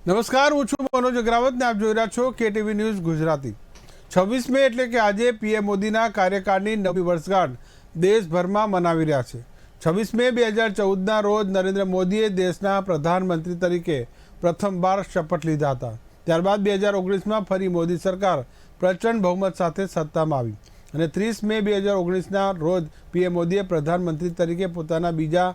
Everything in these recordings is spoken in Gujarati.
નમસ્કાર, હું છું મનોજ અગ્રાવત ને આપ જોઈ રહ્યા છો કેટીવી ન્યૂઝ ગુજરાતી। 26 મે એટલે કે આજે પીએમ મોદીના કાર્યકાળની નવી વર્ષગાંઠ દેશભરમાં મનાવી રહ્યા છે। 26 મે 2014ના રોજ નરેન્દ્ર મોદીએ દેશના પ્રધાનમંત્રી તરીકે પ્રથમવાર શપથ લીધા હતા। ત્યારબાદ 2019માં ફરી મોદી સરકાર પ્રચંડ બહુમત સાથે સત્તામાં આવી અને 30 મે 2019ના રોજ પીએમ મોદીએ પ્રધાનમંત્રી તરીકે પોતાના બીજા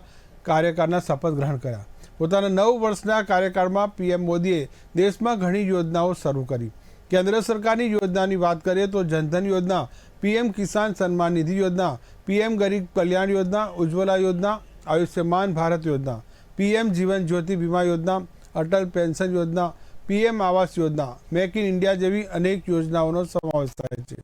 કાર્યકાળના શપથ ગ્રહણ કર્યા। પોતાના 9 વર્ષના કાર્યકાળમાં પીએમ મોદીએ દેશમાં ઘણી યોજનાઓ શરૂ કરી। કેન્દ્ર સરકારની યોજનાની વાત કરીએ તો જનધન યોજના, પીએમ કિસાન સન્માન નિધિ યોજના, પીએમ ગરીબ કલ્યાણ યોજના, ઉજ્જવલા યોજના, આયુષ્યમાન ભારત યોજના, પીએમ જીવન જ્યોતિ बीमा योजना, अटल पेंशन योजना, PM Awas Yojana, make in India જેવી અનેક યોજનાઓનો સમાવેશ થાય છે।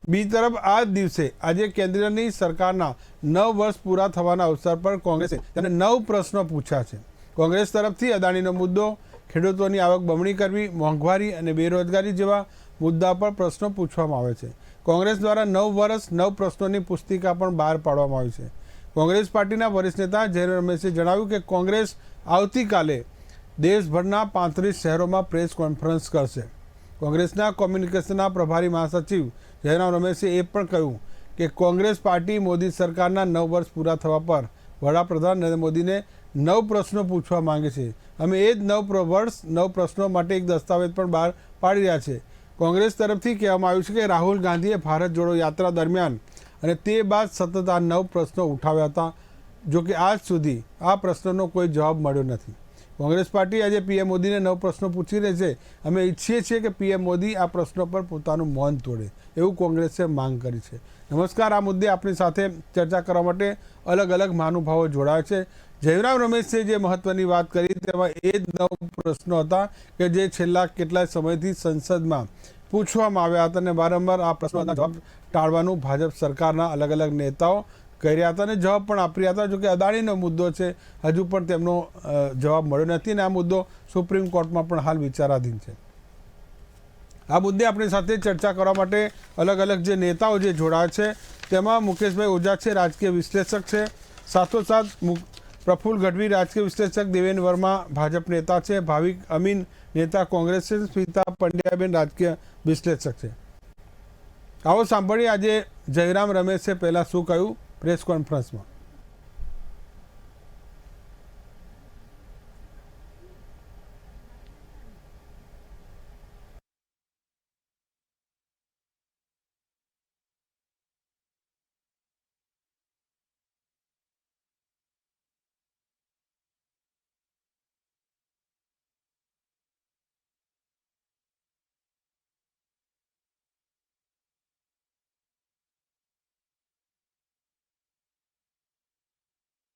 બીજી તરફ આ દિવસે આજે કેન્દ્રની સરકારના 9 વર્ષ પૂરા થવાના અવસર પર કોંગ્રેસે તેમને 9 પ્રશ્નો પૂછ્યા છે। કોંગ્રેસ તરફથી અદાણીનો મુદ્દો, ખેડૂતોની આવક બમણી કરવી, મોંઘવારી અને બેરોજગારી જેવા મુદ્દા પર પ્રશ્નો પૂછવામાં આવે છે। કોંગ્રેસ દ્વારા 9 વર્ષ 9 પ્રશ્નોની પુસ્તિકા પણ બહાર પાડવામાં આવી છે। કોંગ્રેસ પાર્ટીના વરિષ્ઠ નેતા જયરામ રમેશે જણાવ્યું કે કોંગ્રેસ આવતીકાલે દેશભરના 35 શહેરોમાં પ્રેસ કોન્ફરન્સ કરશે। કોંગ્રેસના કોમ્યુનિકેશનના પ્રભારી महासचिव जयराम रमेशे એ પણ કહ્યું કે કોંગ્રેસ પાર્ટી મોદી સરકારના 9 વર્ષ પૂરા થવા પર વડાપ્રધાન નરેન્દ્ર મોદીને 9 પ્રશ્નો પૂછવા માંગે છે। અમે એ જ 9 વર્ષ 9 પ્રશ્નો માટે એક દસ્તાવેજ પણ બહાર પાડી રહ્યા છે। કોંગ્રેસ તરફથી કહેવામાં આવ્યું છે કે રાહુલ ગાંધીએ ભારત જોડો યાત્રા દરમિયાન અને તે બાદ સતત આ 9 પ્રશ્નો ઉઠાવ્યા હતા, જો કે આજ સુધી આ પ્રશ્નોનો કોઈ જવાબ મળ્યો નથી। કોંગ્રેસ પાર્ટી આજે પીએમ મોદીને 9 પ્રશ્નો પૂછી રહી છે। અમે ઈચ્છીએ છીએ કે પીએમ મોદી આ પ્રશ્નો પર પોતાનું મૌન તોડે, એવું કોંગ્રેસે માંગ કરી છે। નમસ્કાર, આ મુદ્દે આપણી સાથે ચર્ચા કરવા માટે અલગ અલગ મહાનુભાવો જોડાયા છે। જયરામ રમેશે જે મહત્વની વાત કરી તેમાં એ જ 9 પ્રશ્નો હતા કે જે છેલ્લા કેટલાય સમયથી સંસદમાં પૂછવામાં આવ્યા હતા અને વારંવાર આ પ્રશ્નોના જવાબ ટાળવાનું ભાજપ સરકારના અલગ અલગ નેતાઓ કહી રહ્યા હતા અને જવાબ પણ આપી રહ્યા હતા। જો કે અદાણીનો મુદ્દો છે, હજુ પણ તેમનો જવાબ મળ્યો નથી અને આ મુદ્દો સુપ્રીમ કોર્ટમાં પણ હાલ વિચારાધીન છે। આ મુદ્દે આપણી સાથે ચર્ચા કરવા માટે અલગ અલગ જે નેતાઓ જે જોડાયા છે તેમાં મુકેશભાઈ ઓઝા છે, રાજકીય વિશ્લેષક છે, સાથોસાથ પ્રફુલ્લ ગઢવી રાજકીય વિશ્લેષક, દેવેન વર્મા ભાજપ નેતા છે, ભાવિક અમીન નેતા કોંગ્રેસ છે, સ્મિતા પંડ્યાબેન રાજકીય વિશ્લેષક છે। આવો સાંભળીએ આજે જયરામ રમેશે પહેલા શું કહ્યું પ્રેસ કોન્ફરન્સમાં।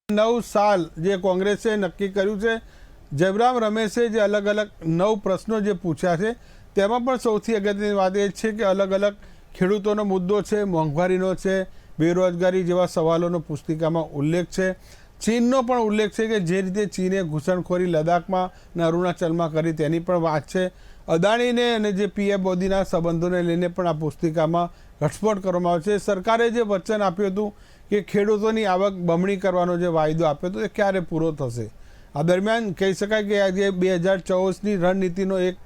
नौ साल जे कोंग्रेसे नक्की कर्યું છે। જયરામ રમેશે જે અલગ અલગ 9 પ્રશ્નો જે પૂછ્યા છે તેમાં પણ સૌથી અગત્યની વાત એ છે કે અલગ અલગ ખેડૂતોનો મુદ્દો છે, મોંઘવારીનો છે, બેરોજગારી જેવા સવાલોનો પુસ્તિકામાં ઉલ્લેખ છે। ચીનનો પણ ઉલ્લેખ છે કે જે રીતે ચીને ઘૂસણખોરી લદ્દાખમાં અને અરુણાચલમાં કરી તેની પણ વાત છે। અદાણીને અને જે પીએમ મોદીના સંબંધોને લઈને પણ આ પુસ્તિકામાં ઘટસ્ફોટ કરવામાં આવ્યો છે। સરકારે જે વચન આપ્યું હતું કે ખેડૂતોની આવક બમણી કરવાનો જે વાયદો આપ્યો હતો એ ક્યારે પૂરો થશે? આ દરમિયાન કહી શકાય કે આજે 2024ની રણનીતિનો એક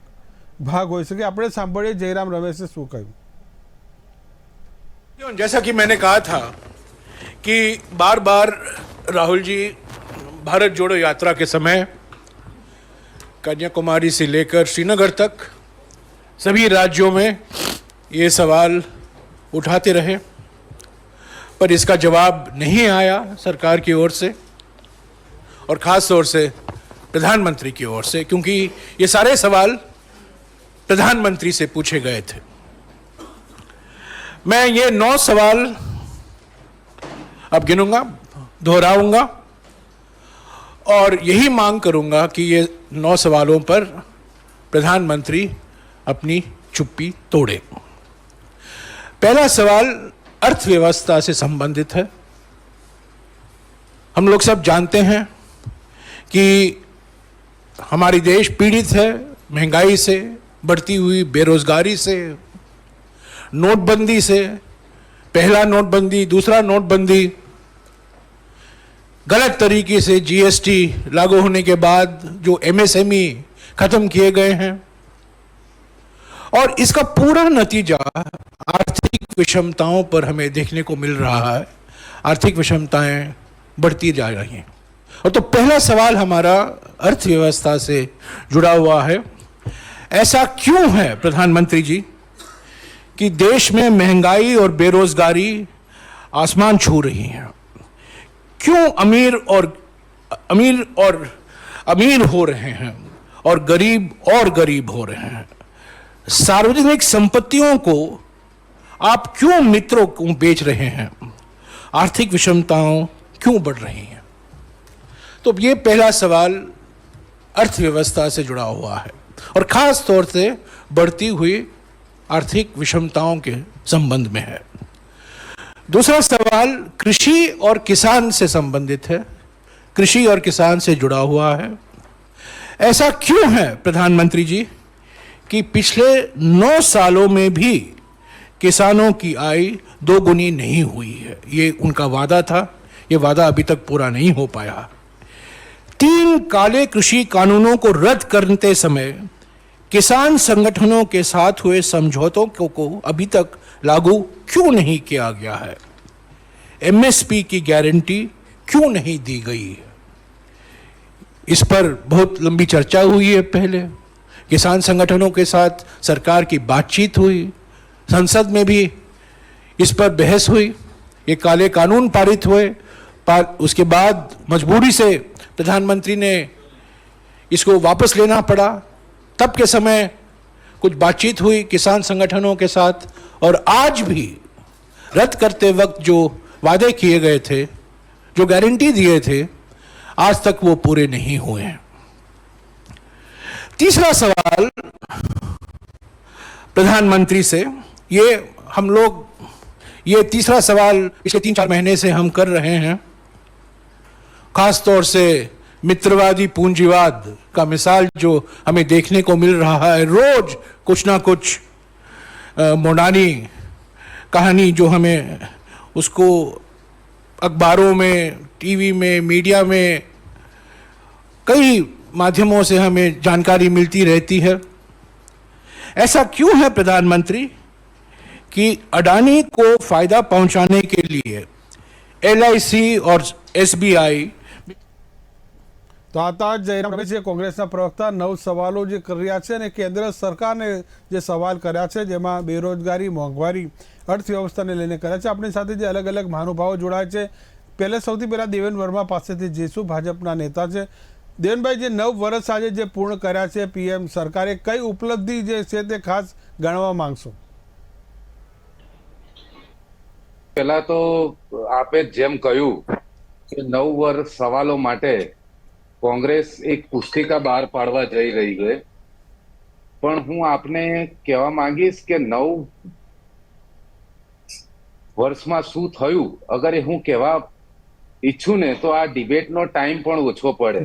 ભાગ હોઈ શકે। આપણે સાંભળીએ જયરામ રમેશે શું કહ્યું। जैसा कि मैंने कहा था कि बार बार राहुल जी भारत जोड़ो यात्रा के समय कन्याकुमारी से लेकर श्रीनगर तक सभी राज्यों में ये सवाल उठाते रहे, पर इसका जवाब नहीं आया सरकार की ओर से और ख़ास तौर से प्रधानमंत्री की ओर से, क्योंकि ये सारे सवाल प्रधानमंत्री से पूछे गए थे। मैं ये 9 सवाल अब गिनूंगा, दोहराऊंगा और यही मांग करूंगा कि ये 9 सवालों पर प्रधानमंत्री अपनी चुप्पी तोड़े। पहला सवाल अर्थव्यवस्था से संबंधित है। हम लोग सब जानते हैं कि हमारी देश पीड़ित है महंगाई से, बढ़ती हुई बेरोजगारी से, नोटबंदी से, पहला नोटबंदी, दूसरा नोटबंदी, गलत तरीके से जीएसटी लागू होने के बाद जो एमएसएमई खत्म किए गए हैं और इसका पूरा नतीजा आर्थिक विषमताओं पर हमें देखने को मिल रहा है। आर्थिक विषमताएं बढ़ती जा रही हैं। और तो पहला सवाल हमारा अर्थव्यवस्था से जुड़ा हुआ है। ऐसा क्यों है प्रधानमंत्री जी कि देश में महंगाई और बेरोजगारी आसमान छू रही हैं? क्यों अमीर अमीर हो रहे हैं और गरीब हो रहे हैं? सार्वजनिक संपत्तियों को आप क्यों मित्रों को बेच रहे हैं? आर्थिक विषमताओं क्यों बढ़ रही हैं? तो ये पहला सवाल अर्थव्यवस्था से जुड़ा हुआ है और खास तौर से बढ़ती हुई आर्थिक विषमताओं के संबंध में है। दूसरा सवाल कृषि और किसान से संबंधित है, कृषि और किसान से जुड़ा हुआ है। ऐसा क्यों है प्रधानमंत्री जी कि पिछले 9 सालों में भी किसानों की आय दोगुनी नहीं हुई है? ये उनका वादा था, ये वादा अभी तक पूरा नहीं हो पाया। 3 काले कृषि कानूनों को रद्द करते समय किसान संगठनों के साथ हुए समझौतों को अभी तक लागू क्यों नहीं किया गया है? एमएसपी की गारंटी क्यों नहीं दी गई है? इस पर बहुत लंबी चर्चा हुई है। पहले किसान संगठनों के साथ सरकार की बातचीत हुई, संसद में भी इस पर बहस हुई, ये काले कानून पारित हुए। उसके बाद मजबूरी से प्रधानमंत्री ने इसको वापस लेना पड़ा। तब के समय कुछ बातचीत हुई किसान संगठनों के साथ और आज भी रद्द करते वक्त जो वादे किए गए थे, जो गारंटी दिए थे, आज तक वो पूरे नहीं हुए हैं। तीसरा सवाल प्रधानमंत्री से, ये तीसरा सवाल पिछले 3-4 महीने से हम कर रहे हैं। खास तौर से मित्रवादी पूंजीवाद का मिसाल जो हमें देखने को मिल रहा है, रोज कुछ ना कुछ मोडानी कहानी जो हमें उसको अखबारों में, टीवी में, मीडिया में कई माध्यमों से हमें जानकारी मिलती रहती है। ऐसा क्यों है प्रधानमंत्री कि अडानी को फायदा पहुंचाने के लिए एलआईसी और एसबीआई। તો આ હતા જયરામ રમેશે, કોંગ્રેસના પ્રવક્તા 9 સવાલો જે કરી રહ્યા છે અને કેન્દ્ર સરકારને જે સવાલ કર્યા છે જેમાં બેરોજગારી, મોંઘવારી, અર્થવ્યવસ્થાને લઈને કર્યા છે। આપણી સાથે જે અલગ અલગ મહાનુભાવો જોડાય છે, સૌથી પહેલા દેવેન વર્મા પાસેથી જઈશું, ભાજપના નેતા છે। દેવેનભાઈ, જે 9 વર્ષ આજે જે પૂર્ણ કર્યા છે પીએમ સરકારે, કઈ ઉપલબ્ધિ જે છે તે ખાસ ગણવા માંગશો? પહેલા તો આપે જેમ કહ્યું કે 9 વર્ષ સવાલો માટે કોંગ્રેસ એક પુસ્તિકા બહાર પાડવા જઈ રહી છે, પણ હું આપને કહેવા માંગીશ કે 9 વર્ષમાં શું થયું અગર એ હું કહેવા ઈચ્છું ને તો આ ડિબેટનો ટાઈમ પણ ઓછો પડે।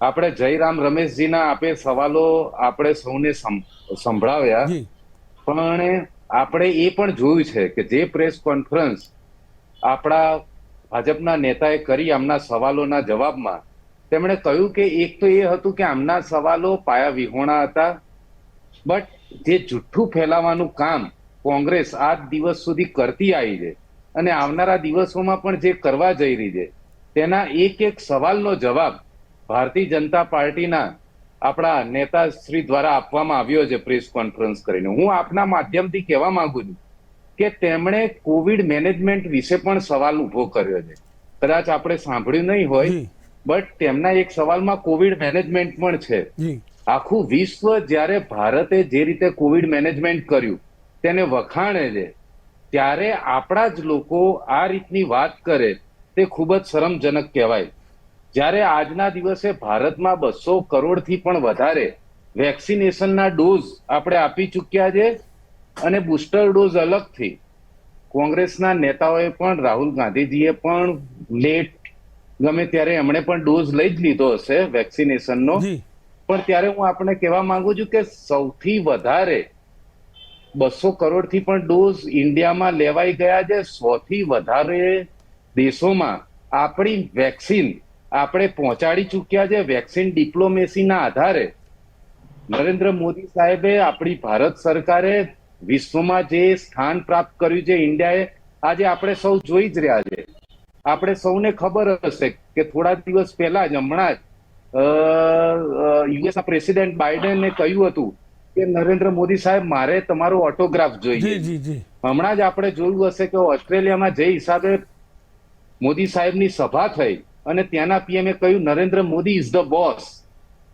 આપણે જયરામ રમેશજીના આપે સવાલો આપણે સૌને સંભળાવ્યા, પણ આપણે એ પણ જોયું છે કે જે પ્રેસ કોન્ફરન્સ આપણા ભાજપના નેતાએ કરી આમના સવાલોના જવાબમાં, તેમણે કહ્યું કે એક તો એ હતું કે આમના સવાલો પાયા વિહોણા હતા, બટ જે જુઠ્ઠું ફેલાવાનું કામ કોંગ્રેસ આજ દિવસ સુધી કરતી આવી છે અને આવનારા દિવસોમાં પણ જે કરવા જઈ રહી છે તેના એક સવાલનો જવાબ ભારતીય જનતા પાર્ટીના આપણા નેતાશ્રી દ્વારા આપવામાં આવ્યો છે પ્રેસ કોન્ફરન્સ કરીને। હું આપના માધ્યમથી કહેવા માંગુ છું કે તેમણે કોવિડ મેનેજમેન્ટ વિશે પણ સવાલ ઉભો કર્યો છે। કદાચ આપણે સાંભળ્યું નહીં હોય, બટ તેમના એક સવાલમાં કોવિડ મેનેજમેન્ટ પણ છે। આખું વિશ્વ જ્યારે ભારતે જે રીતે કોવિડ મેનેજમેન્ટ કર્યું તેને વખાણે છે, ત્યારે આપણા જ લોકો આ રીતની વાત કરે તે ખૂબ જ શરમજનક કહેવાય। જ્યારે આજના દિવસે ભારતમાં 200 કરોડથી પણ વધારે વેક્સિનેશનના ડોઝ આપણે આપી ચૂક્યા છે અને બુસ્ટર ડોઝ અલગથી કોંગ્રેસના નેતાઓએ પણ, રાહુલ ગાંધીજીએ પણ લેટ ગમે ત્યારે એમણે પણ ડોઝ લઈ જ લીધો હશે વેક્સિનેશનનો, પણ ત્યારે હું આપણે કહેવા માંગુ છું કે સૌથી વધારે 200 કરોડથી પણ ડોઝ ઇન્ડિયામાં લેવાઈ ગયા છે। 100થી વધારે દેશોમાં આપણી વેક્સિન આપણે પહોંચાડી ચૂક્યા છે। વેક્સિન ડિપ્લોમેસીના આધારે નરેન્દ્ર મોદી સાહેબે, આપણી ભારત સરકારે વિશ્વમાં જે સ્થાન પ્રાપ્ત કર્યું છે ઇન્ડિયાએ, આજે આપણે સૌ જોઈ જ રહ્યા છે. આપણે સૌને ખબર હશે કે થોડા દિવસ પહેલા જ હમણાં જ યુએસના પ્રેસિડેન્ટ બાઇડને કહ્યું હતું કે નરેન્દ્ર મોદી સાહેબ, મારે તમારો ઓટોગ્રાફ જોઈએ. હમણાં જ આપણે જોયું હશે કે ઓસ્ટ્રેલિયામાં જે હિસાબે મોદી સાહેબની સભા થઈ અને ત્યાંના પીએમએ કહ્યું Narendra Modi is the boss.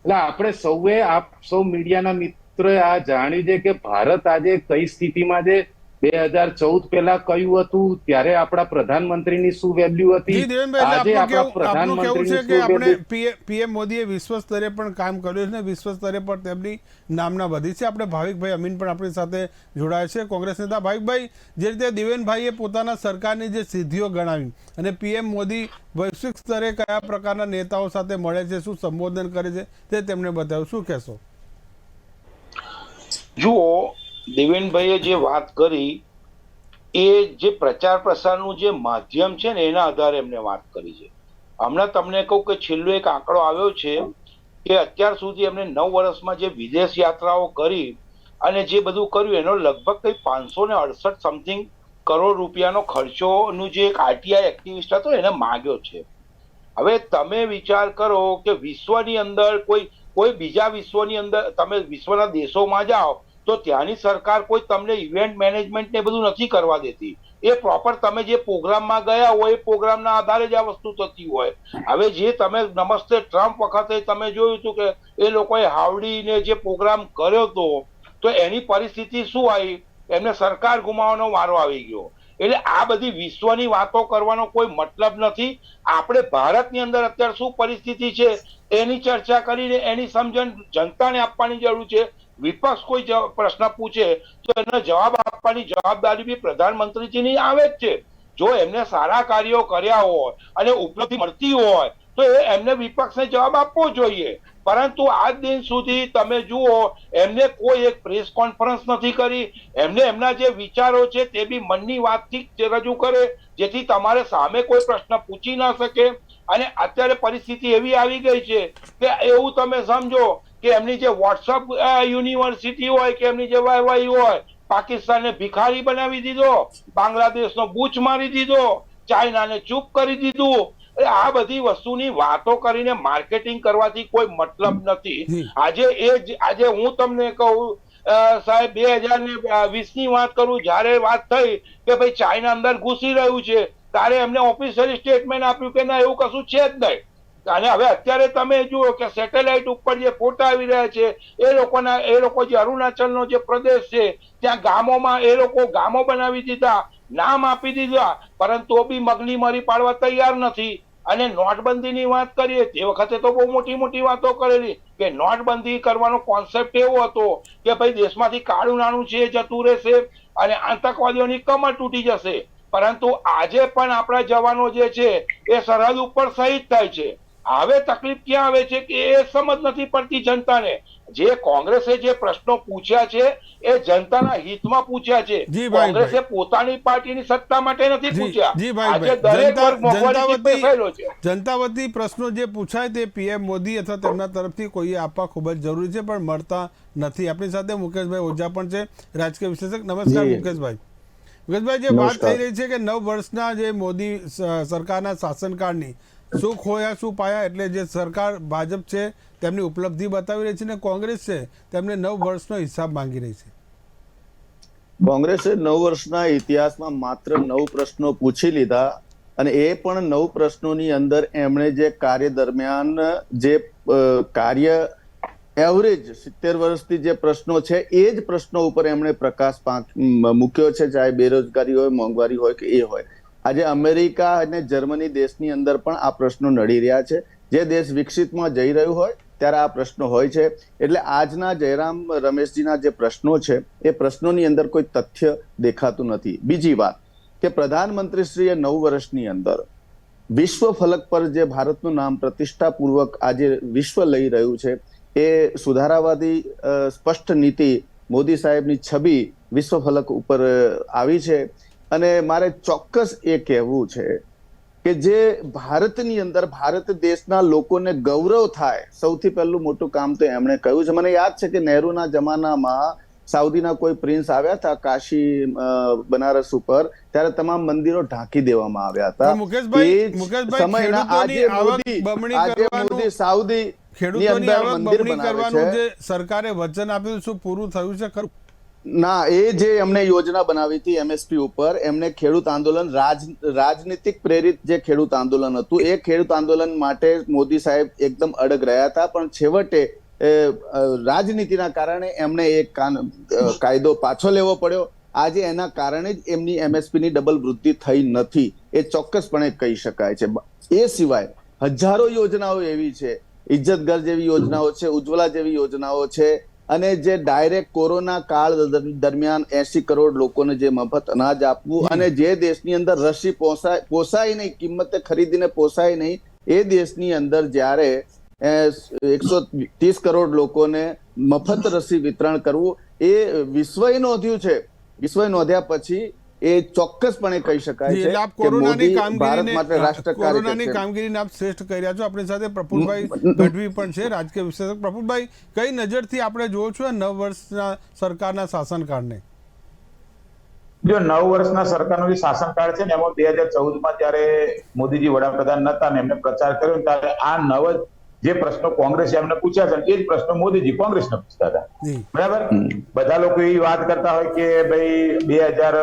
એટલે આપણે સૌએ, આપ સૌ મીડિયાના મિત્રોએ આ જાણ્યું છે કે ભારત આજે કઈ સ્થિતિમાં છે. 2014 પહેલા કયું હતું, ત્યારે આપણા પ્રધાનમંત્રીની શું વેલ્યુ હતી, આજે આપણા પ્રધાનમંત્રીની શું વેલ્યુ. પીએમ મોદીએ વિશ્વ સ્તરે પણ કામ કર્યું છે, વિશ્વ સ્તરે પણ તેમની નામના વધી છે. આપણે ભાવિકભાઈ અમીન પણ આપણી સાથે જોડાયા છે, કોંગ્રેસ નેતા. ભાવિકભાઈ, જે રીતે દેવેનભાઈએ પોતાના સરકારની જે સિદ્ધિઓ ગણાવી અને પીએમ મોદી વૈશ્વિક સ્તરે કયા પ્રકારના નેતાઓ સાથે મળે છે, શું સંબોધન કરે છે, તે તેમણે બતાવ્યું. શું કહેશો? જુઓ, દેવેનભાઈએ જે વાત કરી એ જે પ્રચાર પ્રસારનું જે માધ્યમ છે ને એના આધારે એમને વાત કરી છે. હમણાં તમને કહું કે છેલ્લો એક આંકડો આવ્યો છે કે અત્યાર સુધી એમને 9 વર્ષમાં જે વિદેશ યાત્રાઓ કરી અને જે બધું કર્યું એનો લગભગ કંઈ 568 સમથિંગ કરોડ રૂપિયાનો ખર્ચોનું જે એક આરટીઆઈ એક્ટિવિસ્ટ હતો એને માગ્યો છે. હવે તમે વિચાર કરો કે વિશ્વની અંદર કોઈ બીજા વિશ્વની અંદર તમે વિશ્વના દેશોમાં જાઓ તો ત્યાંની સરકાર કોઈ તમને ઇવેન્ટ મેનેજમેન્ટ ને બધું નથી કરવા દેતી. એ પ્રોપર તમે જે પ્રોગ્રામમાં ગયા હોય એ પ્રોગ્રામના આધારે જ આ વસ્તુ થતી હોય. હવે જે તમે નમસ્તે ટ્રમ્પ વખતે તમે જોયું હતું કે એ લોકોએ હાવડીને જે પ્રોગ્રામ કર્યો હતો તો એની પરિસ્થિતિ શું આવી, એમને સરકાર ગુમાવવાનો વારો આવી ગયો. એટલે આ બધી વિશ્વની વાતો કરવાનો કોઈ મતલબ નથી. આપણે ભારતની અંદર અત્યારે શું પરિસ્થિતિ છે એની ચર્ચા કરીને એની સમજણ જનતાને આપવાની જરૂર છે. વિપક્ષ કોઈ પ્રશ્ન પૂછે તો એનો જવાબ આપવાની જવાબદારી બી પ્રધાનમંત્રીજીની આવે જ છે. જો એમને સારા કાર્યો કર્યા હોય અને ઉપલબ્ધિ મળતી હોય તો એમને વિપક્ષને જવાબ આપવો જોઈએ. પરંતુ આજ દિન સુધી તમે જુઓ એમને કોઈ એક પ્રેસ કોન્ફરન્સ નથી કરી. એમને એમના જે વિચારો છે તે બી મનની વાતથી રજૂ કરે જેથી તમારે સામે કોઈ પ્રશ્ન પૂછી ના શકે. અને અત્યારે પરિસ્થિતિ એવી આવી ગઈ છે કે એવું તમે સમજો કે એમની જે વોટ્સઅપ યુનિવર્સિટી હોય કે એમની જે વાયવાઈ હોય, પાકિસ્તાનને ભિખારી બનાવી દીધો, બાંગ્લાદેશનો બૂચ મારી દીધો, ચાઇનાને ચૂપ કરી દીધું. આ બધી વસ્તુની વાતો કરીને માર્કેટિંગ કરવાથી કોઈ મતલબ નથી. આજે હું તમને કહું સાહેબ, 2020 ની વાત કરું, જયારે વાત થઈ કે ભાઈ ચાઇના અંદર ઘૂસી રહ્યું છે ત્યારે એમને ઓફિશિયલી સ્ટેટમેન્ટ આપ્યું કે ના એવું કશું છે જ નહીં. અને હવે અત્યારે તમે જુઓ કે સેટેલાઇટ ઉપર જે ફોટા આવી રહ્યા છે એ લોકો જે અરુણાચલનો જે પ્રદેશ છે ત્યાં ગામોમાં એ લોકો ગામો બનાવી દીધા, નામ આપી દીધા, પરંતુ બી મગની મરી પાડવા તૈયાર નથી. અને નોટબંધીની વાત કરીએ તે વખતે તો બહુ મોટી મોટી વાતો કરેલી કે નોટબંધી કરવાનો કોન્સેપ્ટ એવો હતો કે ભાઈ દેશમાંથી કાળું નાણું છે એ જતું રહેશે અને આતંકવાદીઓની કમર તૂટી જશે. પરંતુ આજે પણ આપણા જવાનો જે છે એ સરહદ ઉપર શહીદ થાય છે. હવે તકલીફ ક્યાં આવે છે કે એ સમજ નથી પડતી જનતાને. જે કોંગ્રેસે જે પ્રશ્નો પૂછ્યા છે એ જનતાના હિતમાં પૂછ્યા છે. કોંગ્રેસે પોતાની પાર્ટીની સત્તા માટે નથી પૂછ્યા. આજે દરેક વર્ગ મોંઘવારીથી બેઠેલો છે. જનતા વતી પ્રશ્નો જે પૂછાય તે પીએમ મોદી અથવા તેમના તરફથી કોઈએ આપવા ખૂબ જ જરૂરી છે પણ મળતા નથી. આપણી સાથે મુકેશભાઈ ઓઝા પણ છે, રાજકીય વિશ્લેષક. નમસ્કાર મુકેશભાઈ. મુકેશભાઈ, જે વાત થઈ રહી છે કે 9 વર્ષના જે મોદી સરકારના શાસનકાળની શું ખોયા શું પાયા, એટલે જે સરકાર ભાજપ છે તેમની ઉપલબ્ધિ બતાવી રહી છે અને કોંગ્રેસ છે તેમને 9 વર્ષનો હિસાબ માંગી રહી છે. કોંગ્રેસે 9 વર્ષના ઇતિહાસમાં માત્ર 9 પ્રશ્નો પૂછી લીધા અને એ પણ 9 પ્રશ્નોની અંદર એમણે જે કાર્ય દરમિયાન જે કાર્ય એવરેજ 70 વર્ષથી જે પ્રશ્નો છે એ જ પ્રશ્નો ઉપર એમણે પ્રકાશ મૂક્યો છે, ચાહે બેરોજગારી હોય, મોંઘવારી હોય કે એ હોય. આજે અમેરિકા અને જર્મની દેશની અંદર પણ આ પ્રશ્નો નડી રહ્યા છે. જે દેશ વિકસિતમાં જઈ રહ્યું હોય ત્યારે આ પ્રશ્નો હોય છે. એટલે આજના જયરામ રમેશજીના જે પ્રશ્નો છે એ પ્રશ્નોની અંદર કોઈ તથ્ય દેખાતું નથી. બીજી વાત કે પ્રધાનમંત્રીશ્રીએ 9 વર્ષની અંદર વિશ્વ ફલક પર જે ભારતનું નામ પ્રતિષ્ઠાપૂર્વક આજે વિશ્વ લઈ રહ્યું છે એ સુધારાવાદી સ્પષ્ટ નીતિ મોદી સાહેબની છબી વિશ્વ ફલક ઉપર આવી છે. અને મારે ચોક્કસ એ કહેવું છે કે જે ભારતની અંદર ભારત દેશના લોકોને ગૌરવ થાય, સૌથી પહેલું મોટું કામ તો એમણે કહ્યું છે. મને યાદ છે કે નહેરુના જમાનામાં સાઉદીના કોઈ પ્રિન્સ આવ્યા હતા કાશી બનારસ ઉપર, ત્યારે તમામ મંદિરો ઢાંકી દેવામાં આવ્યા હતા. સમયના આજે મોદી સાઉદી ખેડૂતોની આવક બમણી કરવાનું જે સરકારે વચન આપ્યું, શું પૂરું થયું છે ખરું? ના, એ જે એમને યોજના બનાવી હતી MSP ઉપર, એમને ખેડૂત આંદોલન રાજનીતિક પ્રેરિત જે ખેડૂત આંદોલન હતું, એ ખેડૂત આંદોલન માટે મોદી સાહેબ એકદમ અડગ રહ્યા હતા, પણ છેવટે રાજનીતિના કારણે એમને એક કાયદો પાછો લેવો પડ્યો. આજે એના કારણે જ એમની MSP ની ડબલ વૃદ્ધિ થઈ નથી, એ ચોક્કસપણે કહી શકાય છે. એ સિવાય હજારો યોજનાઓ એવી છે, ઇજ્જત ઘર જેવી યોજનાઓ છે, ઉજ્જવલા જેવી યોજનાઓ છે, અને જે ડાયરેક્ટ કોરોના કાળ દરમિયાન 80 કરોડ લોકોને જે મફત અનાજ આપવું, અને જે દેશની અંદર રસી પોસાય નહીં, કિંમતે ખરીદીને પોસાય નહીં, એ દેશની અંદર જ્યારે 130 કરોડ લોકોને મફત રસી વિતરણ કરવું, એ વિશ્વએ નોંધ્યું છે. વિશ્વએ નોંધ્યા પછી એ ચોક્કસપણે કહી શકાય છે કે મોદી ભારત માટે રાષ્ટ્ર કોરોનાની કામગીરીને આપ શ્રેષ્ઠ કરી રહ્યા છો. આપણી સાથે પ્રફુલભાઈ ગઢવી પણ છે, રાજકીય વિશ્લેષક. પ્રફુલભાઈ, કઈ નજરથી આપણે જોવો છો 9 વર્ષના સરકારના શાસનકાળને? જો 9 વર્ષના સરકારનો જે શાસનકાળ છે ને, એમાં 2014માં જયારે મોદીજી વડાપ્રધાન નતા ને એમને પ્રચાર કર્યો, ત્યારે આ 9 જે પ્રશ્નો કોંગ્રેસે એમને પૂછ્યા છે, એ જ પ્રશ્નો મોદીજી કોંગ્રેસને પૂછતા હતા. બરાબર, બધા લોકો એવી વાત કરતા હોય કે ભાઈ 2000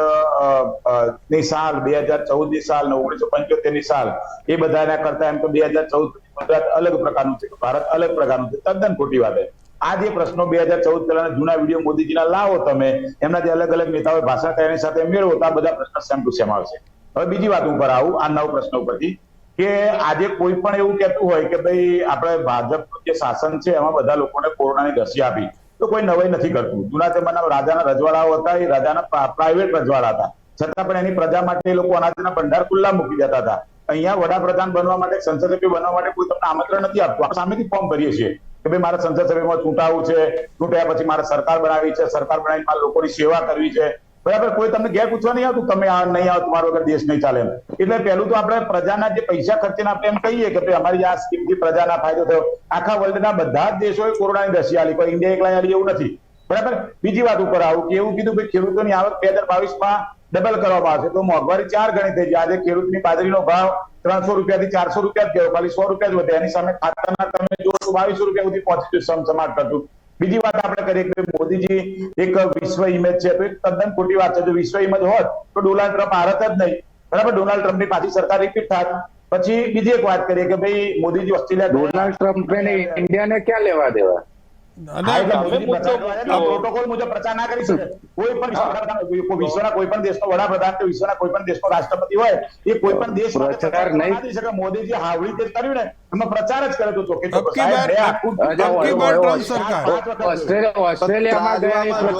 ની સાલ, 2014 ની સાલ ને 1975 ની સાલ, એ બધાના કરતા એમ તો 2014 ગુજરાત અલગ પ્રકારનું છે, ભારત અલગ પ્રકારનું છે. તદ્દન ખોટી વાત છે. આ જે પ્રશ્નો 2014 પહેલાના જૂના વિડીયો મોદીજીના લાવો તમે, એમના જે અલગ અલગ નેતાઓએ ભાષણ કર્યા એની સાથે મેળવો, તો આ બધા પ્રશ્નો સેમ ટુ સેમ આવશે. હવે બીજી વાત ઉપર આવું, આ 9 પ્રશ્નો પરથી, કે આજે કોઈ પણ એવું કહેતું હોય કે ભાઈ આપણે ભાજપ જે શાસન છે એમાં બધા લોકોને કોરોનાની રસી આપી, તો કોઈ નવાઈ નથી કરતું. જૂના જમાનામાં રાજાના રજવાડાઓ હતા, એ રાજાના પ્રાઇવેટ રજવાડા હતા, છતાં પણ એની પ્રજા માટે એ લોકો અનાજના ભંડાર ખુલ્લા મૂકી દેતા હતા. અહીંયા વડાપ્રધાન બનવા માટે, સંસદ સભ્ય બનવા માટે કોઈ તમને આમંત્રણ નથી આપતું. આપણે સામેથી ફોર્મ ભરીએ છીએ કે ભાઈ મારે સંસદ સભ્યમાં ચૂંટાવું છે, ચૂંટ્યા પછી મારે સરકાર બનાવી છે, સરકાર બનાવીને મારે લોકોની સેવા કરવી છે. બરાબર, કોઈ તમને ઘેર પૂછવા નહીં આવતું તમે આ નહીં આવો, તમારો વગર દેશ નહીં ચાલે. એટલે પહેલું તો આપણે પ્રજાના જે પૈસા ખર્ચીને આપણે એમ કહીએ કે ભાઈ અમારી આ સ્કીમથી પ્રજાના ફાયદો થયો. આખા વર્લ્ડના બધા જ દેશોએ કોરોનાની રસી આલી, કોઈ ઇન્ડિયા એકલા આલી એવું નથી. બરાબર, બીજી વાત ઉપર આવું કે એવું કીધું ભાઈ ખેડૂતોની આવક 2022માં ડબલ કરવામાં આવશે, તો મોંઘવારી 4 ગણી થઈ જાય. આજે ખેડૂતની બાજરીનો ભાવ 300 રૂપિયાથી 400 રૂપિયા જ ગયો, ખાલી 100 રૂપિયા જ વધે. એની સામે ખાતાના તમે જો 2200 રૂપિયા સુધી પહોંચી સમસમાટ કરતું. બીજી વાત આપણે કરીએ કે મોદીજી એક વિશ્વ ઇમેજ છે, તો તદ્દન ખોટી વાત છે. જો વિશ્વ ઇમેજ હોત તો ડોનાલ્ડ ટ્રમ્પ હારત જ નહીં. બરાબર, ડોનાલ્ડ ટ્રમ્પની પાછી સરકાર રિપીટ થાત. પછી બીજી એક વાત કરીએ કે ભાઈ મોદીજી ઓસ્ટ્રેલિયા, ડોનાલ્ડ ટ્રમ્પને ઇન્ડિયાને ક્યાં લેવા દેવા? પ્રોટોકોલ મુજબ પ્રચાર ના કરી શકે. કોઈ પણ વિશ્વના કોઈ પણ દેશનો વડાપ્રધાન કે વિશ્વના કોઈ પણ દેશનો રાષ્ટ્રપતિ હોય, એ કોઈ પણ દેશ પ્રચાર નહીં કરી શકે. મોદીજી હાવડી જે કર્યું ને એમાં પ્રચાર જ કરે તો ઓસ્ટ્રેલિયામાં ગયા પ્રચાર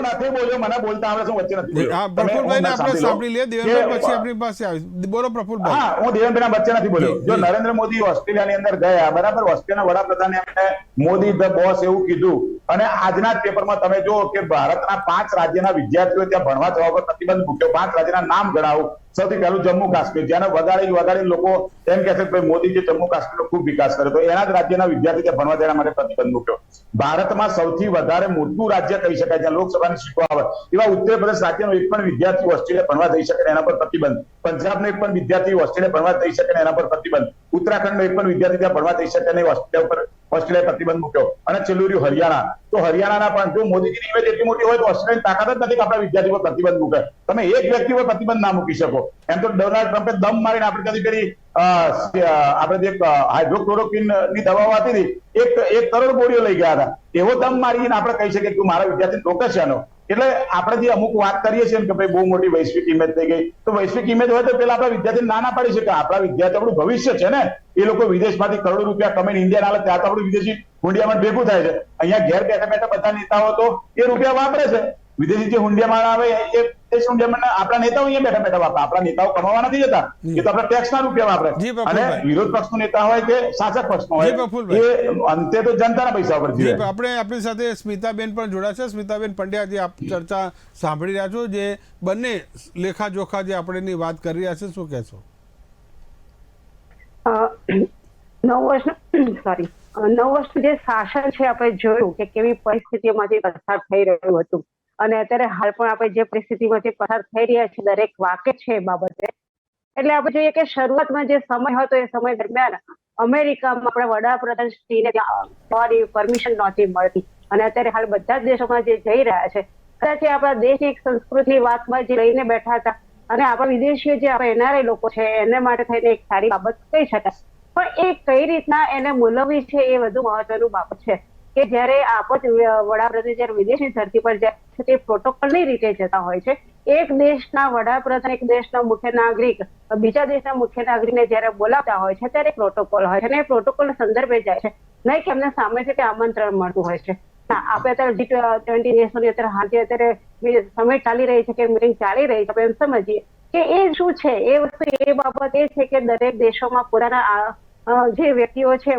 નથી બોલ્યો, મને બોલતા આવડે છે, વચ્ચે નથી. પ્રફુલભાઈ ને આપણે સાંભળી લઈએ, દેવેન્દ્રભાઈ પછી આપણી પાસે આવી. બોલો પ્રફુલભાઈ. હા, હું દેવેન્દ્રના વચ્ચે નથી બોલ્યો. જો નરેન્દ્ર મોદી ઓસ્ટ્રેલિયાની અંદર ગયા, બરાબર, ઓસ્ટ્રેલિયાના વડાપ્રધાને એમને મોદી ધ બોસ એવું કીધું, અને આજના જ પેપરમાં તમે જુઓ કે ભારતના 5 રાજ્યના વિદ્યાર્થીઓ ત્યાં ભણવા જવા પર પ્રતિબંધ મૂક્યો. 5 રાજ્યના નામ ગણાવો. સૌથી પહેલું જમ્મુ કાશ્મીર, જેને વગાડી લોકો એમ કહે છે કે મોદી જે જમ્મુ કાશ્મીરનો ખૂબ વિકાસ કર્યો, તો એના જ રાજ્યના વિદ્યાર્થી ત્યાં ભણવા જવા માટે પ્રતિબંધ મૂક્યો. ભારતમાં સૌથી વધારે મોટું રાજ્ય કહી શકાય જ્યાં લોકસભાની સીટો આવે એવા ઉત્તર પ્રદેશ રાજ્યનો એક પણ વિદ્યાર્થી ઓસ્ટ્રેલિયા ભણવા જઈ શકે એના પર પ્રતિબંધ. પંજાબનો એક પણ વિદ્યાર્થી ઓસ્ટ્રેલિયા ભણવા જઈ શકે એના પર પ્રતિબંધ. ઉત્તરાખંડનો એક પણ વિદ્યાર્થી ત્યાં ભણવા જઈ શકે નહીં, ઓસ્ટ્રેલિયા પ્રતિબંધ મૂક્યો. અને છેલ્લું રહ્યું હરિયાણા. તો હરિયાણાના પણ જો મોદીજીની ઇમેજ એટલી મોટી હોય તો ઓસ્ટ્રેલિયાની તાકાત જ નથી કે આપણા વિદ્યાર્થી પર પ્રતિબંધ મૂકે. તમે એક વ્યક્તિ પર પ્રતિબંધ ના મૂકી શકો. એમ તો ડોનાલ્ડ ટ્રમ્પે દમ મારીને આપણે કદી કરી આપણે જે હાઇડ્રોક્લોરોક્વિન ની દવાઓ આપી હતી 1 કરોડ ગોળીઓ લઈ ગયા હતા. એવો દમ મારીને આપણે કહી શકીએ કે મારા વિદ્યાર્થી રોકે છે આનો. એટલે આપણે જે અમુક વાત કરીએ છીએ કે ભાઈ બહુ મોટી વૈશ્વિક ઇમેજ થઈ ગઈ, તો વૈશ્વિક ઇમેજ હોય તો પેલા આપણા વિદ્યાર્થી ના પાડી શકે. આપણા વિદ્યાર્થી આપણું ભવિષ્ય છે ને. એ લોકો વિદેશમાંથી કરોડો રૂપિયા કમાઈને ઇન્ડિયા આવે ત્યાં તો આપણું વિદેશી હુંડિયામણ ભેગું થાય છે. અહીંયા ઘેર બેઠા બેઠા બધા નેતાઓ તો એ રૂપિયા વાપરે છે. વિદેશી જે હુંડિયામણ આવે એ દેશ હુંડિયામણ આપણા નેતાઓ અહીંયા બેઠા બેઠા વાપરે. આપણા નેતાઓ કમાવા નથી જતા, એ તો આપણા ટેક્સના રૂપિયા વાપરે. જી, અને પ્રફુલ્લભાઈ. વિરોધ પક્ષનો નેતા હોય કે શાસક પક્ષનો જી, હોય, પ્રફુલ્લભાઈ. એ અંતે તો જનતાના પૈસા પર જી, જીવે. આપણે આપણી સાથે સ્મિતાબેન પણ જોડાશે. સ્મિતાબેન પંડ્યા, જે આપ ચર્ચા સાંભળી રહ્યા છો, જે બંને લેખાજોખા જે આપણે વાત કરી રહ્યા છે, શું કહેશો? 9 વર્ષનું જે શાસન છે, આપણે જોયું કે કેવી પરિસ્થિતિમાંથી પસાર થઈ રહ્યું હતું, અને અત્યારે હાલ પણ આપણે જે પરિસ્થિતિમાંથી પસાર થઈ રહ્યા છે દરેક વાકેફ છે એ બાબતે. એટલે આપણે જોઈએ કે શરૂઆતમાં જે સમય હતો એ સમય દરમિયાન અમેરિકામાં આપણા વડાપ્રધાન શ્રીને જવાની પરમિશન નહોતી મળતી, અને અત્યારે હાલ બધા જ દેશોમાં જે જઈ રહ્યા છે, કદાચ આપણા દેશની એક સંસ્કૃતિની વાતમાં જે લઈને બેઠા હતા, અને આપણા વિદેશીઓ જે આપણે એનઆરઆઈ લોકો છે એને માટે થઈને એક સારી બાબત કહી શકાય. પણ એ કઈ રીતના એને મૂલવવી છે એ વધુ મહત્વનું બાબત છે, કે જયારે આપણો વડાપ્રધાન જયારે વિદેશની ધરતી પર જાય છે તે પ્રોટોકોલની રીતે જતા હોય છે. એક દેશના વડાપ્રધાન, એક દેશના મુખ્ય નાગરિક બીજા દેશના મુખ્ય નાગરિકને જયારે બોલાવતા હોય છે ત્યારે પ્રોટોકોલ હોય છે, અને એ પ્રોટોકોલ સંદર્ભે જાય છે, નહીં કે એમને સામે છે કે આમંત્રણ મળતું હોય છે. આપણે અત્યારે G20 દેશોની અત્યારે સમય ચાલી રહી છે કે મિટિંગ ચાલી રહી છે, આપણે એમ સમજીએ કે એ શું છે, એ વસ્તુ એ બાબત એ છે કે દરેક દેશોમાં પોતાના જે વ્યક્તિઓ છે,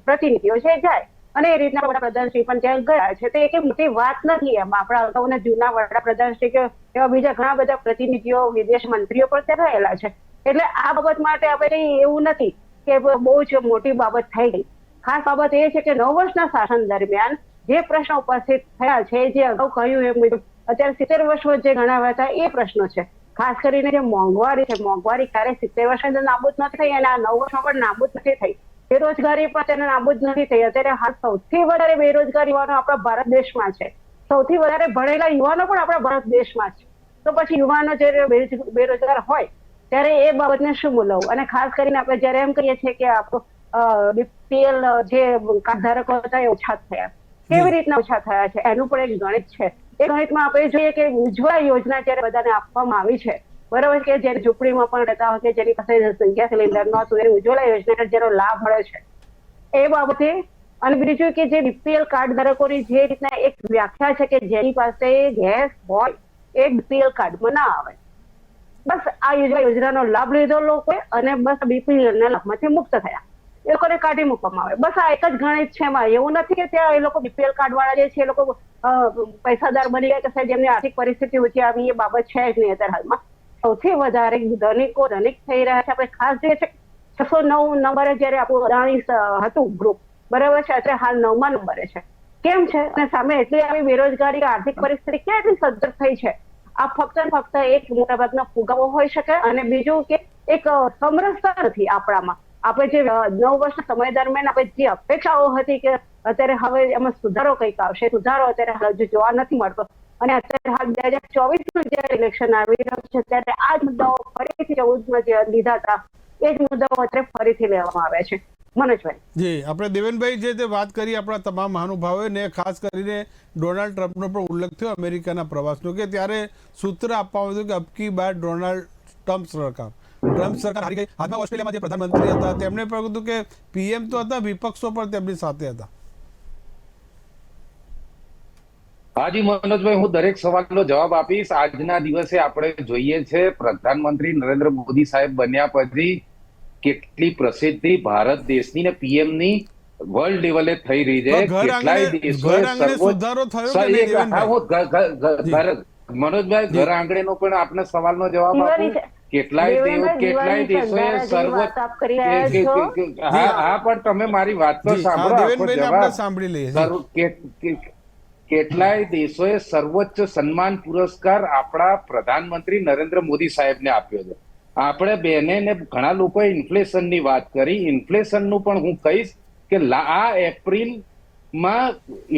પ્રતિનિધિઓ છે, જાય, અને એ રીતના વડાપ્રધાન શ્રી પણ ત્યાં ગયા છે. તો એ કઈ મોટી વાત નથી. એમ આપણા અગાઉના જૂના વડાપ્રધાન શ્રી કે એવા બીજા ઘણા બધા પ્રતિનિધિઓ, વિદેશ મંત્રીઓ પણ ત્યાં રહેલા છે. એટલે આ બાબત માટે આપણે કઈ એવું નથી કે બહુ જ મોટી બાબત થઈ ગઈ. ખાસ બાબત એ છે કે 9 વર્ષના શાસન દરમિયાન જે પ્રશ્નો ઉપસ્થિત થયા છે, જે અગાઉ કહ્યું એમ અત્યારે 70 વર્ષો જે ગણાવ્યા હતા એ પ્રશ્નો છે. ખાસ કરીને જે મોંઘવારી છે, મોંઘવારી ક્યારે 70 વર્ષની અંદર નાબૂદ નથી થઈ, અને આ 9 વર્ષમાં પણ નાબૂદ નથી થઈ. બેરોજગારી પણ તેને નાબૂદ નથી થઈ. અત્યારે હાલ સૌથી વધારે બેરોજગાર યુવાનો આપણા ભારત દેશમાં છે, સૌથી વધારે ભણેલા યુવાનો પણ આપણા ભારત દેશમાં છે. તો પછી યુવાનો જયારે બેરોજગાર હોય ત્યારે એ બાબતને શું મૂલવવું? અને ખાસ કરીને આપણે જયારે એમ કહીએ છીએ કે આપણું બીપીએલ જે કાર્ડ ધારકો હતા એ ઓછા થયા, કેવી રીતના ઓછા થયા છે એનું પણ એક ગણિત છે. એ ગણિતમાં આપણે જોઈએ કે ઉજ્જવલા યોજના જયારે બધાને આપવામાં આવી છે, બરાબર, કે જેને ઝૂંપડીમાં પણ રહેતા હોય કે જેની પાસે ગેસ સિલિન્ડર નહોતું, એને ઉજ્જવલા યોજના જેનો લાભ મળે છે એ બાબતે. અને બીજું કે જે બીપીએલ કાર્ડ ધારકોની જે રીતના એક વ્યાખ્યા છે કે જેની પાસે ગેસ હોય એ બીપીએલ કાર્ડમાં ના આવે, બસ આ યોજનાનો લાભ લીધો લોકોએ અને બસ બીપીએલ ના લાભમાંથી મુક્ત થયા, એ લોકોને કાઢી મૂકવામાં આવે. બસ આ એક જ ગણિત છે. એમાં એવું નથી કે ત્યાં એ લોકો બીપીએલ કાર્ડ વાળા જે છે એ લોકો પૈસાદાર બની ગયા કે સાહેબ જેમની આર્થિક પરિસ્થિતિ ઊંચી આવી, એ બાબત છે જ નહીં. અત્યારે હાલમાં સૌથી વધારે ધનિકો ધનિક થઈ રહ્યા છે. આપણે ખાસ જોઈએ છે 609 નંબરે જયારે આપણું અદાણી હતું ગ્રુપ, બરાબર છે, અત્યારે હાલ 9મા નંબરે છે. કેમ છે? અને સામે એટલી આવી બેરોજગારી, આર્થિક પરિસ્થિતિ ક્યાં એટલી સદ્ધર થઈ છે? આ ફક્ત એક મોટાભાગનો ફુગાવો હોઈ શકે, અને બીજું કે એક સમરસતા નથી આપણામાં. આપણે જે 9 વર્ષના સમય દરમિયાન આપણે જે અપેક્ષાઓ હતી કે અત્યારે હવે એમાં સુધારો કંઈક આવશે, સુધારો અત્યારે હાલ હજુ જોવા નથી મળતો. અને અત્યારે હાલ 2024નું જયારે ઇલેક્શન આવી રહ્યું છે ત્યારે આ જ મુદ્દાઓ ફરીથી 14માં જે લીધા હતા એ જ મુદ્દાઓ અત્યારે ફરીથી લેવામાં આવ્યા છે. મનોજભાઈ. જી, આપણે દેવેનભાઈ જે તે વાત કરી આપણા તમામ મહાનુભાવોને, ખાસ કરીને ડોનાલ્ડ ટ્રમ્પનો પણ ઉલ્લેખ થયો અમેરિકાના પ્રવાસનો, કે ત્યારે સૂત્ર આપવામાં આવ્યું કે અબકી બાર ડોનાલ્ડ ટ્રમ્પ સરકાર હારી ગઈ. હાલમાં ઓસ્ટ્રેલિયામાં જે પ્રધાનમંત્રી હતા તેમણે પણ કીધું કે પીએમ તો હતા, વિપક્ષો પણ તેમની સાથે હતા. હાજી મનોજભાઈ, હું દરેક સવાલનો જવાબ આપીશ. આજના દિવસે આપણે જોઈએ છે પ્રધાનમંત્રી નરેન્દ્ર મોદી સાહેબ બન્યા પછી કેટલી પ્રસિદ્ધિ ભારત દેશની ને પીએમ ની વર્લ્ડ લેવલે થઈ રહી છે. કેટલાય દેશો મનોજભાઈ ઘર આંગણેનો પણ આપણે સવાલનો જવાબ આપું. કેટલાય દેશોએ સર્વોચ્ચ, હા પણ તમે મારી વાત તો સાંભળો. કેટલાય દેશોએ સર્વોચ્ચ સન્માન પુરસ્કાર આપણા પ્રધાનમંત્રી નરેન્દ્ર મોદી સાહેબને આપ્યો છે. આપણે બેને ને ઘણા લોકોએ ઇન્ફ્લેશનની વાત કરી. ઇન્ફ્લેશનનું પણ હું કહીશ કે આ એપ્રિલમાં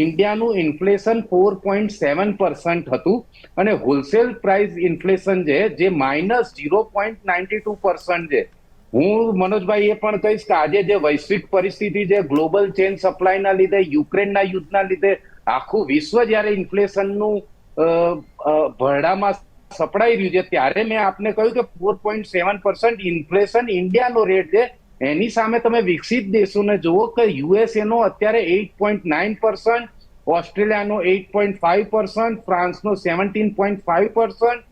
ઇન્ડિયાનું ઇન્ફ્લેશન 4.7% હતું, અને હોલસેલ પ્રાઇસ ઇન્ફ્લેશન છે જે -0.92% છે. હું મનોજભાઈ એ પણ કહીશ કે આજે જે વૈશ્વિક પરિસ્થિતિ છે, ગ્લોબલ ચેન સપ્લાયના લીધે, યુક્રેનના યુદ્ધના લીધે આખું વિશ્વ જયારે ઇન્ફ્લેશનનું ભરડામાં સપડાઈ રહ્યું છે, ત્યારે મેં આપને કહ્યું કે 4.7% ઇન્ફ્લેશન ઇન્ડિયાનો રેટ છે. એની સામે તમે વિકસિત દેશોને જુઓ કે યુએસએ નો અત્યારે 8.9%, ઓસ્ટ્રેલિયાનો 8.5%, ફ્રાન્સનો 17.5%,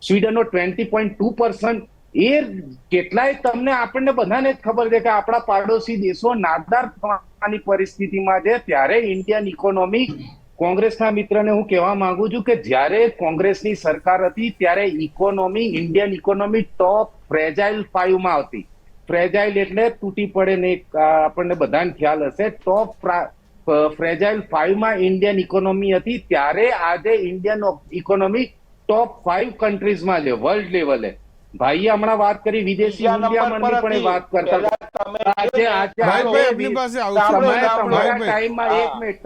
સ્વીડનનો 20.2%. એ કેટલાય તમને આપણને બધાને જ ખબર છે કે આપણા પાડોશી દેશો નાદાર થવાની પરિસ્થિતિમાં છે. ત્યારે ઇન્ડિયન ઇકોનોમી, કોંગ્રેસના મિત્રને હું કહેવા માંગુ છું કે જ્યારે કોંગ્રેસની સરકાર હતી ત્યારે ઇન્ડિયન ઇકોનોમી ટોપ ફ્રેજાઇલ 5 માં હતી. ફ્રેજાઇલ એટલે તૂટી પડે ને, આપણને બધાને ખ્યાલ હશે. ટોપ ફ્રેજાઇલ 5 માં ઇન્ડિયન ઇકોનોમી હતી. ત્યારે આજે ઇન્ડિયન ઇકોનોમી ટોપ 5 કન્ટ્રીઝમાં છે વર્લ્ડ લેવલે. ભાઈએ હમણાં વાત કરી વિદેશી હુંડિયામણની પણ વાત કરતા. તમારા ટાઈમમાં એક મિનિટ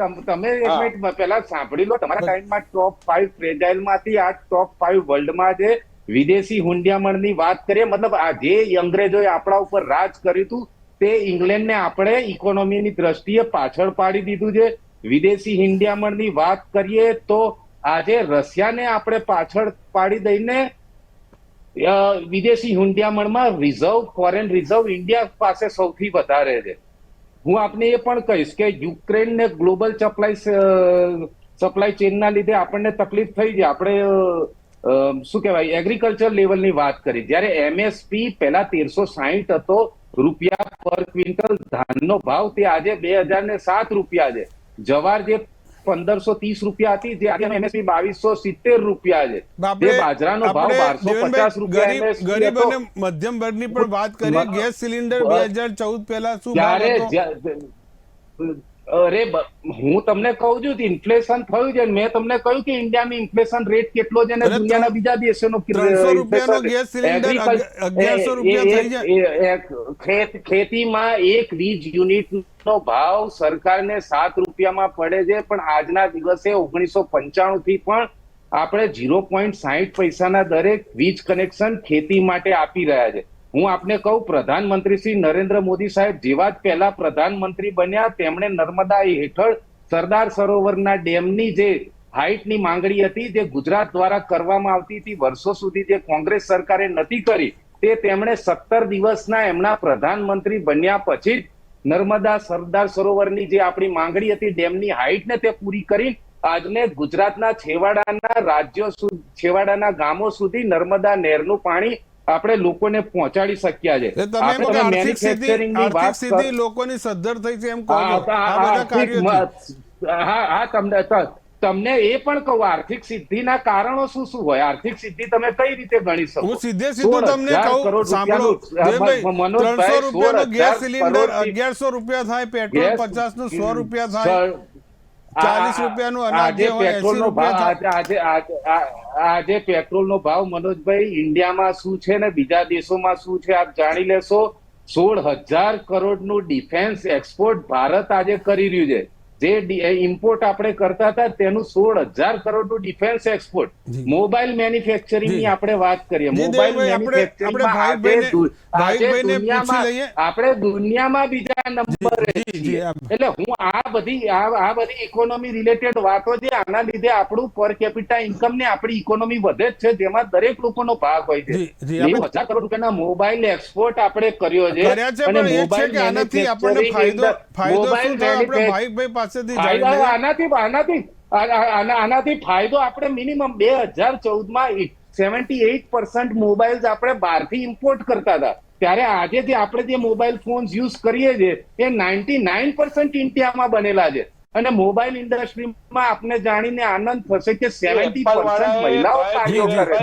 પહેલા સાંભળી લો. તમારા ટાઈમમાં ટોપ 5 ફ્રેજાઇલમાંથી આ ટોપ 5 વર્લ્ડમાં છે. વિદેશી હુંડિયામણની વાત કરીએ, મતલબ આ જે અંગ્રેજોએ આપણા ઉપર રાજ કર્યું હતું તે ઇંગ્લેન્ડને આપણે ઇકોનોમીની દ્રષ્ટિએ પાછળ પાડી દીધું છે. વિદેશી હુંડિયામણની વાત કરીએ તો આજે રશિયાને આપણે પાછળ પાડી દઈને વિદેશી હુંડિયામણમાં ફોરેન રિઝર્વ ઇન્ડિયા પાસે સૌથી વધારે છે. હું આપને એ પણ કહીશ કે યુક્રેનને ગ્લોબલ સપ્લાય ચેનના લીધે આપણને તકલીફ થઈ છે. આપણે શું કહેવાય એગ્રીકલ્ચર લેવલની વાત કરી, જ્યારે MSP પહેલા 1360 હતો રૂપિયા પર ક્વિન્ટલ ધાનનો ભાવ, તે આજે 2007 રૂપિયા છે. જવાર જે 1530 રૂપિયા હતી, જે આજે MSP 2270 રૂપિયા છે. જે બાજરાનો ભાવ 1250 રૂપિયા. ગરીબ અને મધ્યમ વર્ગની પણ વાત કરીએ. ગેસ સિલિન્ડર 2014 પહેલા શું ભાવ હતો? અરે હું તમને કહું છું ઇન્ફ્લેશન થયું છે. મેં તમને કહ્યું કે ઇન્ડિયામાં ઇન્ફ્લેશન રેટ કેટલો છે અને દુનિયાના બીજા દેશોનો 300 રૂપિયાનો ગેસ સિલિન્ડર 1100 રૂપિયા થઈ જાય. ખેતીમાં એક વીજ યુનિટનો ભાવ સરકારને 7 રૂપિયામાં પડે છે, પણ આજના દિવસે 1995 થી પણ આપણે 0.60 પૈસાના દરે વીજ કનેક્શન ખેતી માટે આપી રહ્યા છે. હું આપને કહું, પ્રધાનમંત્રી શ્રી નરેન્દ્ર મોદી સાહેબ જેવા જ પહેલા પ્રધાનમંત્રી બન્યા, તેમણે નર્મદા હેઠળ સરદાર સરોવરના ડેમની જે હાઇટની માંગણી હતી, જે ગુજરાત દ્વારા કરવામાં આવતી હતી વર્ષો સુધી, જે કોંગ્રેસ સરકારે નથી કરી, તે તેમણે 17 દિવસના એમના પ્રધાનમંત્રી બન્યા પછી નર્મદા સરદાર સરોવરની જે આપણી માંગણી હતી ડેમની હાઇટને તે પૂરી કરી. આજને ગુજરાતના છેવાડાના રાજ્યો સુધી, છેવાડાના ગામો સુધી નર્મદા નહેરનું પાણી આપણે લોકોને પહોંચાડી શક્યા છે. આર્થિક સ્થિતિ લોકોની સદ્ધર થઈ છે એમ કહો છો? હા, તમને એ પણ કહું, આર્થિક સિદ્ધિના કારણો શું શું હોય? આર્થિક સિદ્ધિ તમે કઈ રીતે ગણી શકો? હું સીધું તમને કહું, સાંભળો દેવભાઈ, 300 રૂપિયાનો ગેસ સિલિન્ડર 1100 રૂપિયા થાય, પેટ્રોલ 50 નું 100 રૂપિયા થાય, 40 રૂપિયાનું અનાજ જે હોય 80 રૂપિયા થાય. આજે પેટ્રોલનો ભાવ મનોજભાઈ ઇન્ડિયામાં શું છે ને બીજા દેશોમાં શું છે આપ જાણી લેશો. 16,000 કરોડનું ડિફેન્સ એક્સપોર્ટ ભારત આજે કરી રહ્યું છે. જે ઇમ્પોર્ટ આપણે કરતા હતા તેનું 16,000 કરોડનું ડિફેન્સ એક્સપોર્ટ. મોબાઈલ મેન્યુફેક્ચરિંગ ની આપણે વાત કરીએ, મોબાઈલ આપણે દુનિયામાં બીજા નંબરે છીએ. એટલે હું આ બધી ઇકોનોમી રિલેટેડ વાતો છે, આના લીધે આપણું પર કેપિટા ઇન્કમ ને આપણી ઇકોનોમી વધે જ છે, જેમાં દરેક લોકોનો ભાગ હોય છે. 90,000 કરોડ રૂપિયાના મોબાઈલ એક્સપોર્ટ આપણે કર્યો છે. અને મોબાઈલ આનાથી આપણને આનાથી ફાયદો આપણે મિનિમમ 2014માં 78% મોબાઈલ આપણે બહારથી ઇમ્પોર્ટ કરતા હતા. ત્યારે આજે જે આપણે જે મોબાઈલ ફોન્સ યુઝ કરીએ છીએ એ 99% ઇન્ડિયામાં બનેલા છે. અને મોબાઈલ ઇન્ડસ્ટ્રીમાં આપને જાણીને આનંદ થશે કે 70% મહિલાઓ કાર્યો કરે.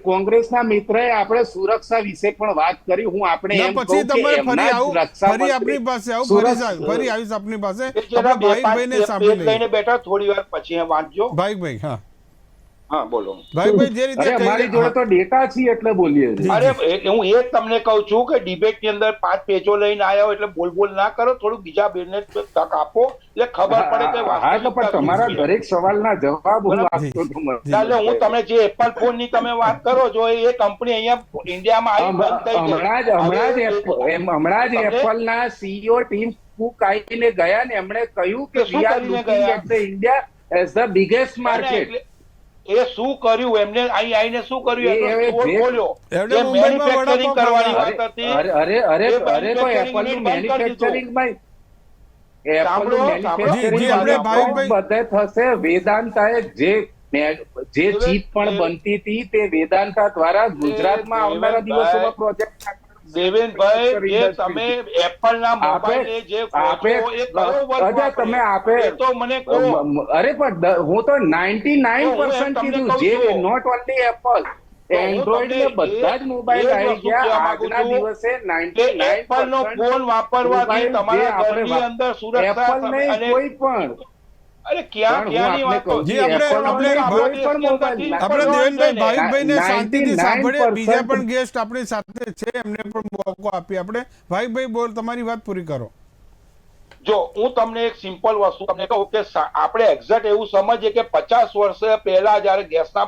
કોંગ્રેસના મિત્રએ આપણે સુરક્ષા વિશે પણ વાત કરી. હું આપણે એમ પછી ફરી આપની પાસે ફરી આવીશ આપની પાસે. આપણે ભાઈભાઈને સાંભળી લઈએ બેઠા થોડી વાર પછી વાંચજો. ભાઈ હા હા બોલો ભાઈ, જે રીતે અમારી જોડે તો ડેટા છે એટલે બોલીએ. અરે હું એ તમને કહું છું કે ડિબેટ ની અંદર 5 પેજો લઈને આવ્યા એટલે બોલ ના કરો, થોડું બીજા બેને તક આપો એટલે ખબર પડે કે તમારા દરેક સવાલના જવાબ હું આપતો હતો. એટલે હું તમે જે એપલ ફોન ની તમે વાત કરો છો એ કંપની અહીંયા ઇન્ડિયામાં આવી હમણાં જ એપલ ના CEO ટીમ કુક આવીને ગયા ને એમણે કહ્યું કે we are looking at the India as the biggest market. એ શું કર્યું, એમને અહીં આવીને શું કર્યું, એનો એ સ્ટોર જે- ખોલ્યો. એમને જે મુંબઈમાં મેન્યુફેક્ચરિંગ વડાપાવ કરવાની ખાધા. વાત હતી, અરે તો manufacturing એપલ નું unit બંધ કરી દીધું. મેન્યુફેક્ચરિંગ માં સાંભળો, જી, આપણે ભાવિકભાઈ- બધે થશે. વેદાંતાએ જે ચીજ પણ બનતી હતી તે વેદાંતા દ્વારા ગુજરાતમાં આવનારા દિવસોમાં પ્રોજેક્ટ દેવેનભાઈ, જે તમે એપલ ના મોબાઈલ જે આપે એ કયો વર્ગ અચ્છા, તમે આપે એ તો મને કહો. અરે પણ હું તો 99% તમને કીધું, કહું જે છું. નોટ ઓનલી એપલ, એન્ડ્રોઈડ ને બધા જ મોબાઈલ એ આવી વસ્તુ ગયા કહેવા માંગુ આજના છું દિવસે કે એપલ નો 99% ફોન વાપરવાથી મોબાઈલ તમારા જે આપણે ઘરની અંદર સુરક્ષા એપલ નહીં, અને કોઈ પણ અરે ક્યાં પણ હું ક્યાંની આપને વાતો કહું જી, છું, આપણે- Apple નો આપણે- નહીં, કોઈ પણ મોબાઈલ આપણે દેવેનભાઈ ભાવિકભાઈને શાંતિથી સાંભળીએ, 99% બીજા પણ ગેસ્ટ આપણી સાથે છે, એમને પણ મોકો આપીએ આપણે. ભાવિકભાઈ બોલ, તમારી વાત પૂરી કરો. જો હું તમને એક સિમ્પલ વસ્તુ તમને કહું કે આપણે એક્ઝેક્ટ એવું સમજીએ કે 50 વર્ષ પહેલા જયારે ગેસના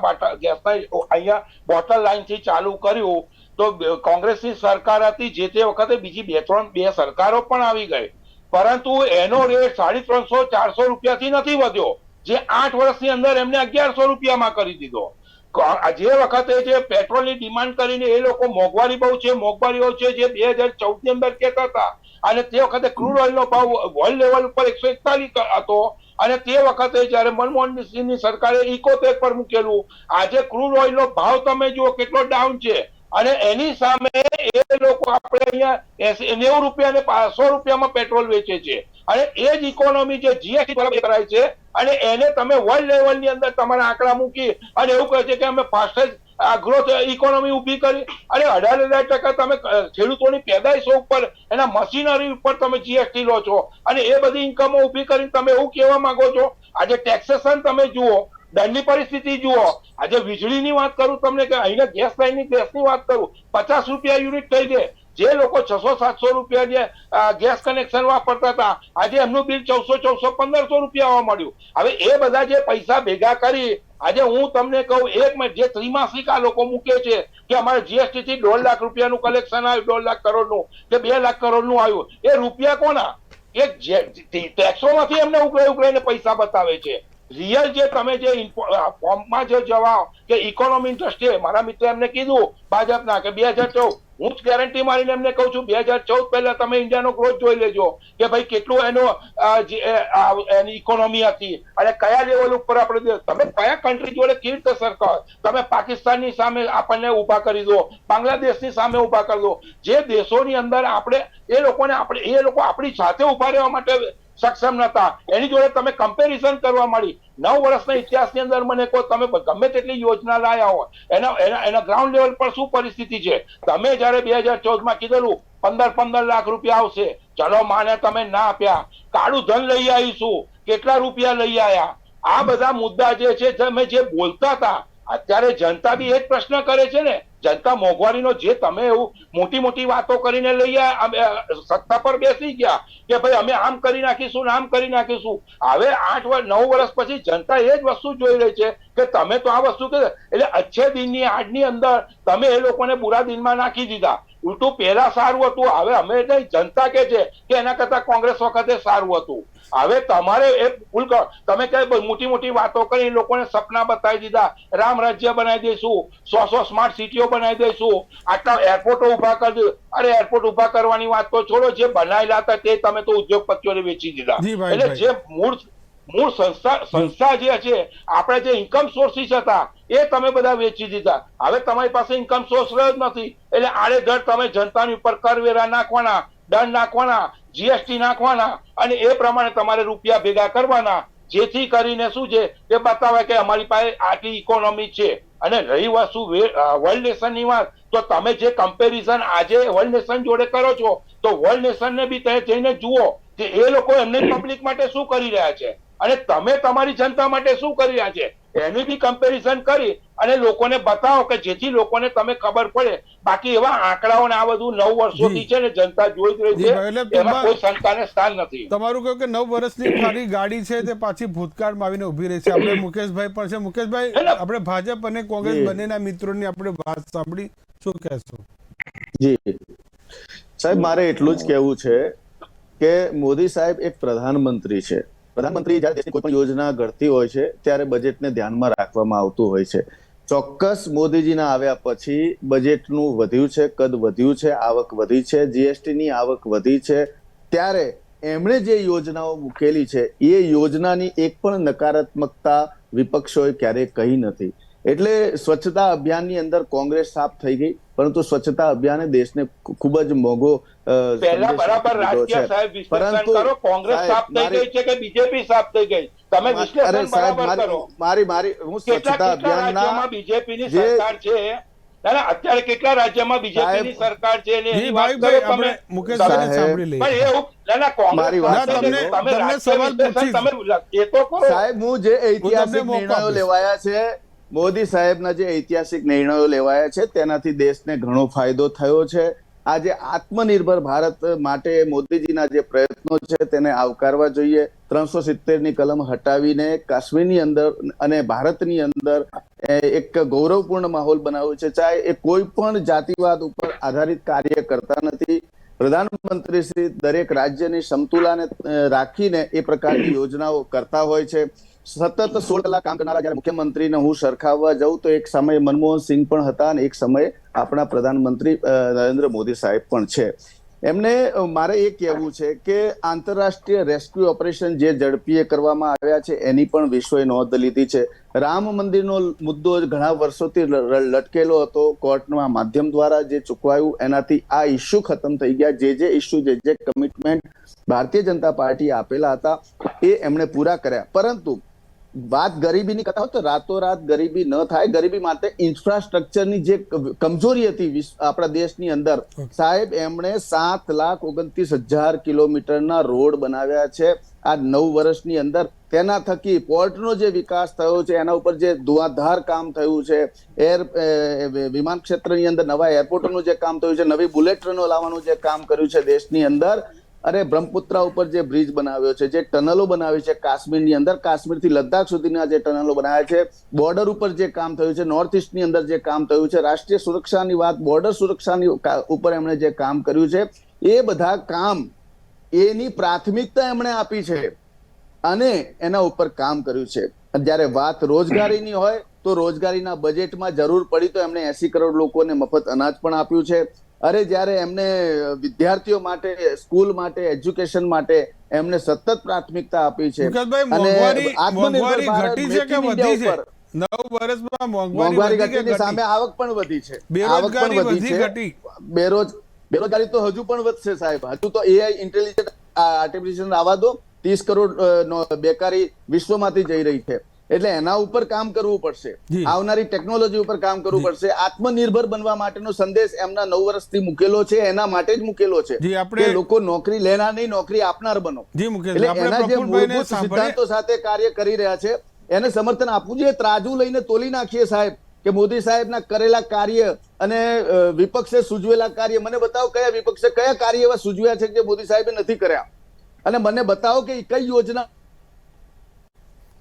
અહીંયા બોટલ લાઈન થી ચાલુ કર્યું તો કોંગ્રેસની સરકાર હતી, જે તે વખતે બીજી બે સરકારો પણ આવી ગઈ, પરંતુ એનો રેટ 350-400 રૂપિયાથી નથી વધ્યો, જે 8 વર્ષની અંદર એમને 1100 રૂપિયામાં કરી દીધો. જે વખતે જે પેટ્રોલની ડિમાન્ડ કરીને એ લોકો મોંઘવારી બહુ છે, મોંઘવારીઓ છે, જે 2014 ની અંદર કહેતા હતા, અને તે વખતે ક્રૂડ ઓઇલનો ભાવ વર્લ્ડ લેવલ ઉપર 141 હતો, અને તે વખતે જયારે મનમોહન સિંહની સરકારે 71 પર મૂકેલું. આજે ક્રૂડ ઓઇલનો ભાવ તમે જુઓ કેટલો ડાઉન છે, અને એની સામે એ લોકો આપણે અહીંયા 90 રૂપિયા ને 100 રૂપિયામાં પેટ્રોલ વેચે છે, અને એ જ ઇકોનોમી જે જીએસટી દ્વારા કરાય છે, અને એને તમે વર્લ્ડ લેવલની અંદર તમારા આંકડા મૂકી અને એવું કહે છે કે અમે ફાસ્ટેસ્ટ ગ્રોથ ઇકોનોમી ઉભી કરી, અને 18,000% તમે ખેડૂતોની પેદાશો ઉપર, એના મશીનરી ઉપર તમે જીએસટી લો છો, અને એ બધી ઇન્કમો ઉભી કરીને તમે એવું કહેવા માંગો છો. આજે ટેક્સેશન તમે જુઓ, દંડની પરિસ્થિતિ જુઓ. આજે વીજળીની વાત કરું તમને કે અહીંના ગેસ લાઈનની ગેસની વાત કરું, 50 રૂપિયા યુનિટ થઈ ગઈ. જે લોકો 600-700 રૂપિયા જે ગેસ કનેક્શન વાપરતા હતા, આજે એમનું બિલ 1,400-1,500 રૂપિયા આવવા મળ્યું. હવે એ બધા જે પૈસા ભેગા કરી, આજે હું તમને કહું, એક મિનિટ, જે ત્રિમાસિક આ લોકો મૂકે છે કે અમારે જીએસટી થી 1.5 લાખ રૂપિયાનું કલેક્શન આવ્યું, 1.5 લાખ કરોડનું કે 2 લાખ કરોડનું આવ્યું, એ રૂપિયા કોના? એ ટેક્સોમાંથી એમને ઉઘરાઈને પૈસા બતાવે છે. રિયલ જે તમે જે ફોર્મમાં જે જવાબ કે ઇકોનોમી દ્રષ્ટિએ, મારા મિત્ર એમને કીધું ભાજપના કે 2014, હું જ ગેરંટી મારીને એમને કહું છું 2014 પહેલા તમે ઇન્ડિયાનો ગ્રોથ જોઈ લેજો કે ભાઈ કેટલું એની ઇકોનોમી હતી, અને કયા લેવલ ઉપર આપણે, તમે કયા કન્ટ્રી જોડે કેવી રીતે સરકાર, તમે પાકિસ્તાનની સામે આપણને ઉભા કરી દો, બાંગ્લાદેશની સામે ઉભા કરી દો, જે દેશોની અંદર આપણે એ લોકો આપણી સાથે ઉભા રહેવા માટે સક્ષમ નતા, એની જોડે તમે કમ્પેરિઝન કરવા મળી. 9 વર્ષના ઇતિહાસની અંદર મને કહો, તમે ગમે તેટલી યોજના લાયા હોય, એના ગ્રાઉન્ડ લેવલ પર શું પરિસ્થિતિ છે? તમે જયારે 2014માં કીધેલું 15 લાખ રૂપિયા આવશે, ચલો માને તમે ના આપ્યા. કાળું ધન લઈ આવીશું, કેટલા રૂપિયા લઈ આવ્યા? આ બધા મુદ્દા જે છે તમે જે બોલતા હતા, અત્યારે જનતા બી એ જ પ્રશ્ન કરે છે ને. જનતા મોંઘવારીનો જે તમે એવું મોટી વાતો કરીને લઈ સત્તા પર બેસી ગયા કે ભાઈ અમે આમ કરી નાખીશું, આમ કરી નાખીશું. હવે 9 વર્ષ પછી જનતા એ જ વસ્તુ જોઈ રહી છે કે તમે તો આ વસ્તુ કે, એટલે અચ્છે દિનની આડની અંદર તમે એ લોકોને બુરા દિનમાં નાખી દીધા. ઉલટું પહેલા સારું હતું, હવે અમે નહીં, જનતા કે છે કે એના કરતા કોંગ્રેસ વખતે સારું હતું. હવે તમારે એ ભૂલ કરો, તમે કઈ મોટી વાતો કરી લોકોને સપના બતાવી દીધા, રામ રાજ્ય બનાવી દઈશું, 100 સ્માર્ટ સિટીઓ બનાવી દઈશું, આટલા એરપોર્ટો ઉભા કરી દઈશું. અરે એરપોર્ટ ઉભા કરવાની વાત તો છોડો, જે બનાવેલા હતા તે તમે તો ઉદ્યોગપતિઓને વેચી દીધા. એટલે જે મૂળ સંસ્થા જે છે, આપણે જે ઇન્કમ સોર્સિસ હતા એ તમે બધા વેચી દીધા. હવે તમારી પાસે ઇન્કમ સોર્સ રહ્યો જ નથી, એટલે આડેધડ તમે જનતાની ઉપર કરવેરા નાખવાના, દંડ નાખવાના, જીએસટી નાખવાના, અને એ પ્રમાણે તમારે રૂપિયા ભેગા કરવાના, જેથી કરીને શું છે તે બતાવે કે અમારી પાસે આટલી ઇકોનોમી છે. અને રહી વસ્તુ વર્લ્ડ નેશનની વાત, તો તમે જે કમ્પેરિઝન આજે વર્લ્ડ નેશન જોડે કરો છો, તો વર્લ્ડ નેશનને બી તમે જઈને જુઓ કે એ લોકો એમની પબ્લિક માટે શું કરી રહ્યા છે, અને તમે તમારી જનતા માટે શું કરી રહ્યા છે, એની બી કમ્પેરિઝન કરી અને લોકોને બતાવો કે જેથી લોકોને તમે ખબર પડે. બાકી એવા આંકડાઓ ને આ બધું 9 વર્ષોથી છે ને, જનતા જોઈ જ રહી છે, એમાં કોઈ શંકાને સ્થાન નથી. તમારું કહ્યું કે 9 વર્ષની ખાલી ગાડી છે તે પાછી ભૂતકાળમાં આવીને ઉભી રહી છે. આપણે મુકેશભાઈ પણ છે. મુકેશભાઈ, આપણે ભાજપ અને કોંગ્રેસ બંનેના મિત્રોની આપણે વાત સાંભળી, શું કહેશો? જી સાહેબ, મારે એટલું જ કહેવું છે કે મોદી સાહેબ એક પ્રધાનમંત્રી છે, પ્રધાનમંત્રી જ્યારે દેશની કોઈ પણ યોજના ઘડતી હોય છે ત્યારે બજેટને ધ્યાનમાં રાખવામાં આવતું હોય છે. ચોક્કસ મોદીજીના આવ્યા પછી બજેટનું વધ્યું છે, કદ વધ્યું છે, આવક વધી છે, જીએસટી ની આવક વધી છે. ત્યારે એમણે જે યોજનાઓ મૂકેલી છે એ યોજનાની એક પણ નકારાત્મકતા વિપક્ષોએ ક્યારેય કહી નથી. એટલે સ્વચ્છતા અભિયાનની અંદર કોંગ્રેસ સાફ થઈ ગઈ, પરંતુ સ્વચ્છતા અભિયાને દેશને ખૂબ જ મોંઘો પહેલા બરાબર રાજકીય સાહેબ વિશ્લેષણ કરો. કોંગ્રેસ સાફ થઈ ગઈ છે કે બીજેપી સાફ થઈ ગઈ? તમે વિશ્લેષણ બરાબર કરો. મારી હું સ્વચ્છતા અભિયાનના બીજેપી ની સરકાર છે, અત્યારે કેટલા રાજ્યમાં બીજેપી ની સરકાર છે એની વાત કરો તમે. મુકેશભાઈને સાંભળી લઈએ. પણ એવું તમને સવાલ પૂછીશ. તમે એ તો કરો સાહેબ. હું જે ઐતિહાસિક નિર્ણયો લેવાયા છે, મોદી સાહેબના જે ઐતિહાસિક નિર્ણયો લેવાયા છે તેનાથી દેશને ઘણો ફાયદો થયો છે. આજે આત્મનિર્ભર ભારત માટે મોદીજીના જે પ્રયત્નો છે તેને આવકારવા જોઈએ. 370 ની કલમ હટાવીને કાશ્મીરની અંદર અને ભારતની અંદર એક ગૌરવપૂર્ણ માહોલ બનાવ્યો છે. ચાહે એ કોઈ પણ જાતિવાદ ઉપર આધારિત કાર્ય કરતા નથી. પ્રધાનમંત્રી શ્રી દરેક રાજ્યની સમતુલાને રાખીને એ પ્રકારની યોજનાઓ કરતા હોય છે. સતત 16 કલાક કામ કરનારા જયારે મુખ્યમંત્રીને હું સરખાવવા જાઉં તો એક સમયે મનમોહન સિંહ પણ હતા અને એક સમયે આપણા પ્રધાનમંત્રી નરેન્દ્ર મોદી સાહેબ પણ છે. એમને મારે એ કહેવું છે કે આંતરરાષ્ટ્રીય રેસ્ક્યુ ઓપરેશન જે ઝડપીએ કરવામાં આવ્યા છે એની પણ વિશ્વએ નોંધ લીધી છે. રામ મંદિરનો મુદ્દો ઘણા વર્ષોથી લટકેલો હતો, કોર્ટના માધ્યમ દ્વારા જે ચૂકવાયું એનાથી આ ઇસ્યુ ખતમ થઈ ગયા. જે ઇસ્યુ જે કમિટમેન્ટ ભારતીય જનતા પાર્ટી આપેલા હતા એ એમણે પૂરા કર્યા. પરંતુ વાત ગરીબીની કરતા હોય તો રાતોરાત ગરીબી ન થાય. ગરીબી માટે ઇન્ફ્રાસ્ટ્રક્ચરની જે કમજોરી હતી આપણા દેશની અંદર, સાહેબ એમણે 7,29,000 કિલોમીટરના રોડ બનાવ્યા છે આ 9 વર્ષની અંદર. તેના થકી પોર્ટનો જે વિકાસ થયો છે, એના ઉપર જે ધુઆધાર કામ થયું છે, વિમાન ક્ષેત્રની અંદર નવા એરપોર્ટનું જે કામ થયું છે, નવી બુલેટ ટ્રેનો લાવવાનું જે કામ કર્યું છે દેશની અંદર. અરે બ્રહ્મપુત્રા ઉપર જે બ્રિજ બનાવ્યો છે, જે ટનલો બનાવી છે કાશ્મીરની અંદર, કાશ્મીરથી લદ્દાખ સુધીના જે ટનલો બનાવ્યા છે, બોર્ડર ઉપર જે કામ થયું છે, નોર્થ ઇસ્ટની અંદર જે કામ થયું છે, રાષ્ટ્રીય સુરક્ષાની વાત, બોર્ડર સુરક્ષાની ઉપર એમણે જે કામ કર્યું છે, એ બધા કામ એની પ્રાથમિકતા એમણે આપી છે અને એના ઉપર કામ કર્યું છે. જ્યારે વાત રોજગારીની હોય તો રોજગારીના બજેટમાં જરૂર પડી તો એમણે 80 કરોડ લોકોને મફત અનાજ પણ આપ્યું છે. અરે જ્યારે એમને વિદ્યાર્થીઓ માટે, સ્કૂલ માટે, એજ્યુકેશન માટે એમને સતત પ્રાથમિકતા આપી છે. મોંઘવારી ઘટી છે કે વધી છે? 9 વર્ષમાં મોંઘવારી ઘટીની સામે આવક પણ વધી છે. બેરોજગારી વધી. બેરોજગારી તો હજુ પણ વધશે સાહેબ. હજુ તો એઆઈ ઇન્ટેલિજન્ટ આર્ટિફિશિયલ આવવા દો. 30 કરોડ બેકારી વિશ્વમાંથી જઈ રહી છે. એટલે એના ઉપર કામ કરવું પડશે. આવનારી ટેકનોલોજી ઉપર કામ કરવું પડશે. આત્મનિર્ભર બનવા માટેનો સંદેશ એમના 9 વર્ષથી મૂકેલો છે, એના માટે જ મૂકેલો છે કે લોકો નોકરી લેનાર નહીં, નોકરી આપનાર બનો. એટલે એના જે મૂળભૂત સિદ્ધાંતો સાથે કાર્ય કરી રહ્યા છે એને સમર્થન આપવું જોઈએ. ત્રાજુ લઈને તોલી નાખીએ સાહેબ કે મોદી સાહેબના કરેલા કાર્ય અને વિપક્ષે સૂચવેલા કાર્ય. મને બતાવો કયા વિપક્ષે કયા કાર્ય એવા સૂચવ્યા છે જે મોદી સાહેબે નથી કર્યા, અને મને બતાવો કે કઈ યોજના.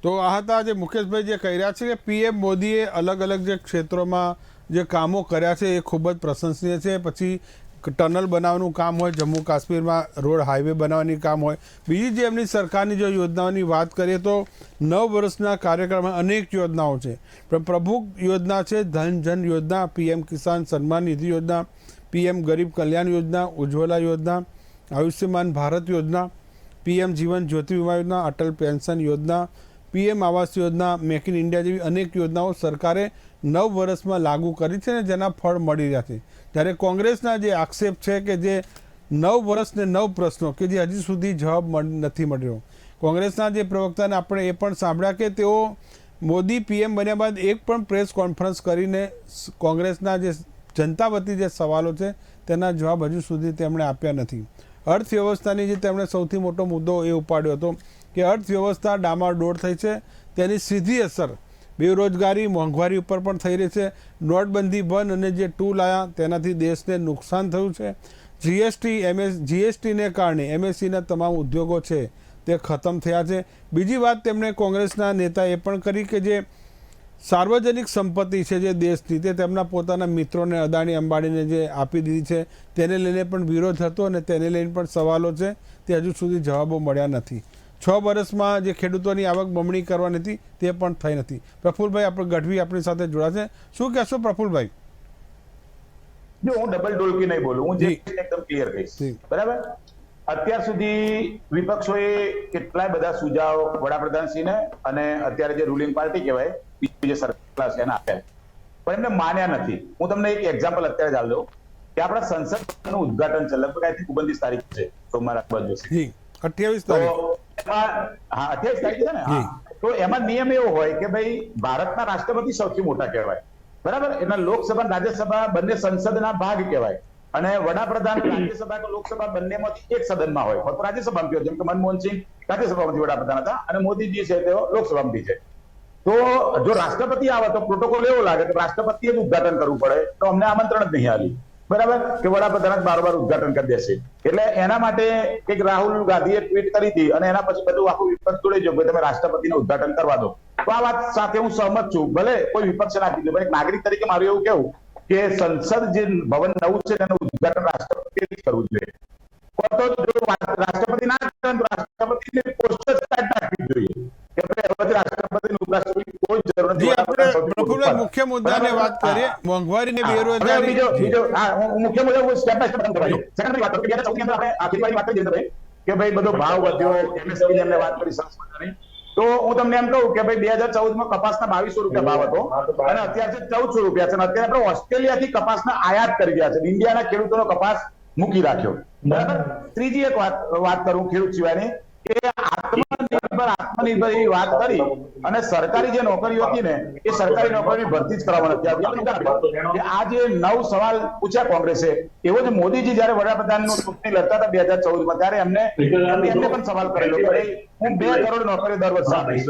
તો આ હતા જે મુકેશભાઈ જે કહી રહ્યા છે કે પીએમ મોદીએ અલગ અલગ જે ક્ષેત્રોમાં જે કામો કર્યા છે એ ખૂબ જ પ્રશંસનીય છે. પછી ટનલ બનાવવાનું કામ હોય, જમ્મુ કાશ્મીરમાં રોડ હાઈવે બનાવવાની કામ હોય, બીજી જે એમની સરકારની જો યોજનાઓની વાત કરીએ તો 9 વર્ષના કાર્યક્રમમાં અનેક યોજનાઓ છે. પણ પ્રમુખ યોજના છે ધન જન યોજના, પીએમ કિસાન સન્માન નિધિ યોજના, પીએમ ગરીબ કલ્યાણ યોજના, ઉજ્જવલા યોજના, આયુષ્યમાન ભારત યોજના, પીએમ જીવન જ્યોતિ વીમા યોજના, અટલ પેન્શન યોજના, PM Awas Yojana, make in India જેવી અનેક યોજનાઓ સરકારે 9 વર્ષમાં લાગુ કરી છે ને જેના ફળ મળી રહ્યા છે. જ્યારે કોંગ્રેસના જે આક્ષેપ છે કે જે 9 વર્ષને 9 પ્રશ્નો કે જે હજી સુધી જવાબ નથી મળ્યો. કોંગ્રેસના જે પ્રવક્તાને આપણે એ પણ સાંભળ્યા કે તેઓ મોદી પીએમ બન્યા બાદ એક પણ પ્રેસ કોન્ફરન્સ કરીને કોંગ્રેસના જે જનતા વતી જે સવાલો છે તેના જવાબ હજુ સુધી તેમણે આપ્યા નથી. અર્થવ્યવસ્થાની જે તેમણે સૌથી મોટો મુદ્દો એ ઉપાડ્યો હતો કે અર્થવ્યવસ્થા ડામાડોળ થઈ છે, તેની સીધી અસર બેરોજગારી, મોંઘવારી ઉપર પણ થઈ રહી છે. નોટબંધી બંધ અને જે ટૂલ આવ્યા તેનાથી દેશને નુકસાન થયું છે. જીએસટીને કારણે એમએસસીના તમામ ઉદ્યોગો છે તે ખતમ થયા છે. બીજી વાત તેમણે કોંગ્રેસના નેતા એ પણ કરી કે જે સાર્વજનિક સંપત્તિ છે જે દેશની તે તેમના પોતાના મિત્રોને અદાણી અંબાણીને જે આપી દીધી છે તેને લઈને પણ વિરોધ હતો અને તેને લઈને પણ સવાલો છે તે હજુ સુધી જવાબો મળ્યા નથી. 6 વર્ષમાં જે ખેડૂતોની આવક બમણી કરવાની હતી તે પણ થઈ નથી. પ્રફુલભાઈ આપણે ગઢવી આપણી સાથે જોડાશે. શું કહેશો પ્રફુલભાઈ? જો હું ડબલ ડોલકી નહીં બોલું, હું જે એકદમ ક્લિયર કહીશ. બરાબર, અત્યાર સુધી વિપક્ષોએ કેટલાય બધા સુઝાવ વડાપ્રધાનશ્રીને અને અત્યારે જે રૂલિંગ પાર્ટી કહેવાય જે સરકાર છે એને આપ્યા, પણ એમને માન્યા નથી. હું તમને એક એક્ઝામ્પલ અત્યારે જ આપી દઉં કે આપણા સંસદનું ઉદઘાટન છે, લગભગ આજથી 29 તારીખ છે, સોમવાર બાજુ 28 તારીખ. હા 28 તારીખ છે ને. તો એમાં નિયમ એવો હોય કે ભાઈ ભારતના રાષ્ટ્રપતિ સૌથી મોટા કહેવાય, બરાબર, એના લોકસભા રાજ્યસભા બંને સંસદના ભાગ કહેવાય, અને વડાપ્રધાન રાજ્યસભા કે લોકસભા બંનેમાંથી એક સદનમાં હોય. ફક્ત રાજ્યસભામાં જેમ કે મનમોહનસિંહ રાજ્યસભામાંથી વડાપ્રધાન હતા અને મોદીજી છે તેઓ લોકસભામાંથી છે. તો જો રાષ્ટ્રપતિ આવે તો પ્રોટોકોલ એવો લાગે કે રાષ્ટ્રપતિએ જ ઉદઘાટન કરવું પડે, તો અમને આમંત્રણ જ નહીં આવ્યું, બરાબર, કે વડાપ્રધાન જ બાર ઉદઘાટન કરી દેશે. એટલે એના માટે એક રાહુલ ગાંધીએ ટ્વીટ કરી હતી અને એના પછી બધું આખું વિપક્ષ જોડે જો તમે રાષ્ટ્રપતિને ઉદઘાટન કરવા દો. તો આ વાત સાથે હું સહમત છું, ભલે કોઈ વિપક્ષે ના કીધું, પણ એક નાગરિક તરીકે મારું એવું કેવું કે સંસદ જે ભવન નવું છે તેનું ઉદઘાટન રાષ્ટ્રપતિ કરવું જોઈએ. તો જો રાષ્ટ્રપતિ ના કરે તો રાષ્ટ્રપતિની પોસ્ટ જ કાઢી નાખવી જોઈએ કે ભાઈ રાષ્ટ્રપતિનું ઉપરાષ્ટ્રપતિ કોઈ જરૂર નથી. આપણે પ્રફુલ્લ મુખ્ય મુદ્દાની વાત કરીએ, મોંઘવારી ને બેરોજગારી. મુખ્ય મુદ્દા સ્ટેપ બાય સ્ટેપ વાત કરીએ. સેકન્ડરી વાત કરીએ, 2014 ની અંદર આપણે આખરી વાત કરી ભાઈ કે ભાઈ બધો ભાવ વધ્યો, એમએસપી ની એમને વાત કરી સરસ મજાની. તો હું તમને એમ કહું કે ભાઈ 2014 માં કપાસના 2200 રૂપિયા ભાવ હતો અને અત્યારે 1400 રૂપિયા છે. અત્યારે આપણે ઓસ્ટ્રેલિયાથી કપાસના આયાત કરી રહ્યા છે, ઇન્ડિયાના ખેડૂતોનો કપાસ મૂકી રાખ્યો, બરાબર. ત્રીજી એક વાત કરું ખેડૂત સિવાયની કે આત્મનિર્ભર એવી વાત કરી અને સરકારી જે નોકરીઓ હતી ને એ સરકારી નોકરીની ભરતી જ કરવામાં નથી આવી. આ જે 9 સવાલ પૂછ્યા કોંગ્રેસે, એવો જ મોદીજી જયારે વડાપ્રધાનનું ચૂંટણી લડતા હતા 2014 માં, ત્યારે એમને પણ સવાલ કરેલો કે હું 2 કરોડ નોકરીઓ દર વર્ષે આપીશ.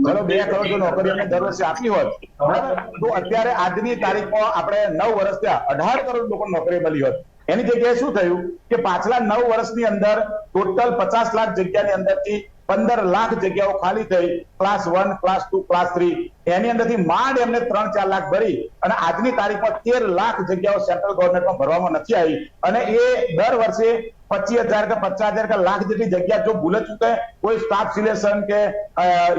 ચલો 2 કરોડ જો નોકરીઓ અમને દર વર્ષે આપી હોત, બરાબર, તો અત્યારે આજની તારીખમાં આપણે 9 વર્ષ થયા 18 કરોડ લોકો નોકરી મળી હોત. એની જગ્યાએ શું થયું કે પાછલા 9 વર્ષની અંદર ટોટલ 50 લાખ જગ્યાની અંદરથી 15 લાખ જગ્યાઓ ખાલી થઈ, ક્લાસ 1, ક્લાસ 2, ક્લાસ 3. એની અંદરથી માંડ એમને 3-4 લાખ ભરી અને આજની તારીખમાં 13 લાખ જગ્યાઓ સેન્ટ્રલ ગવર્મેન્ટમાં ભરવામાં નથી આવી. અને એ દર વર્ષે 25,000 કે 50,000 કે લાખ જેટલી જગ્યા જો ભૂલે ચૂકે કોઈ સ્ટાફ સિલેક્શન કે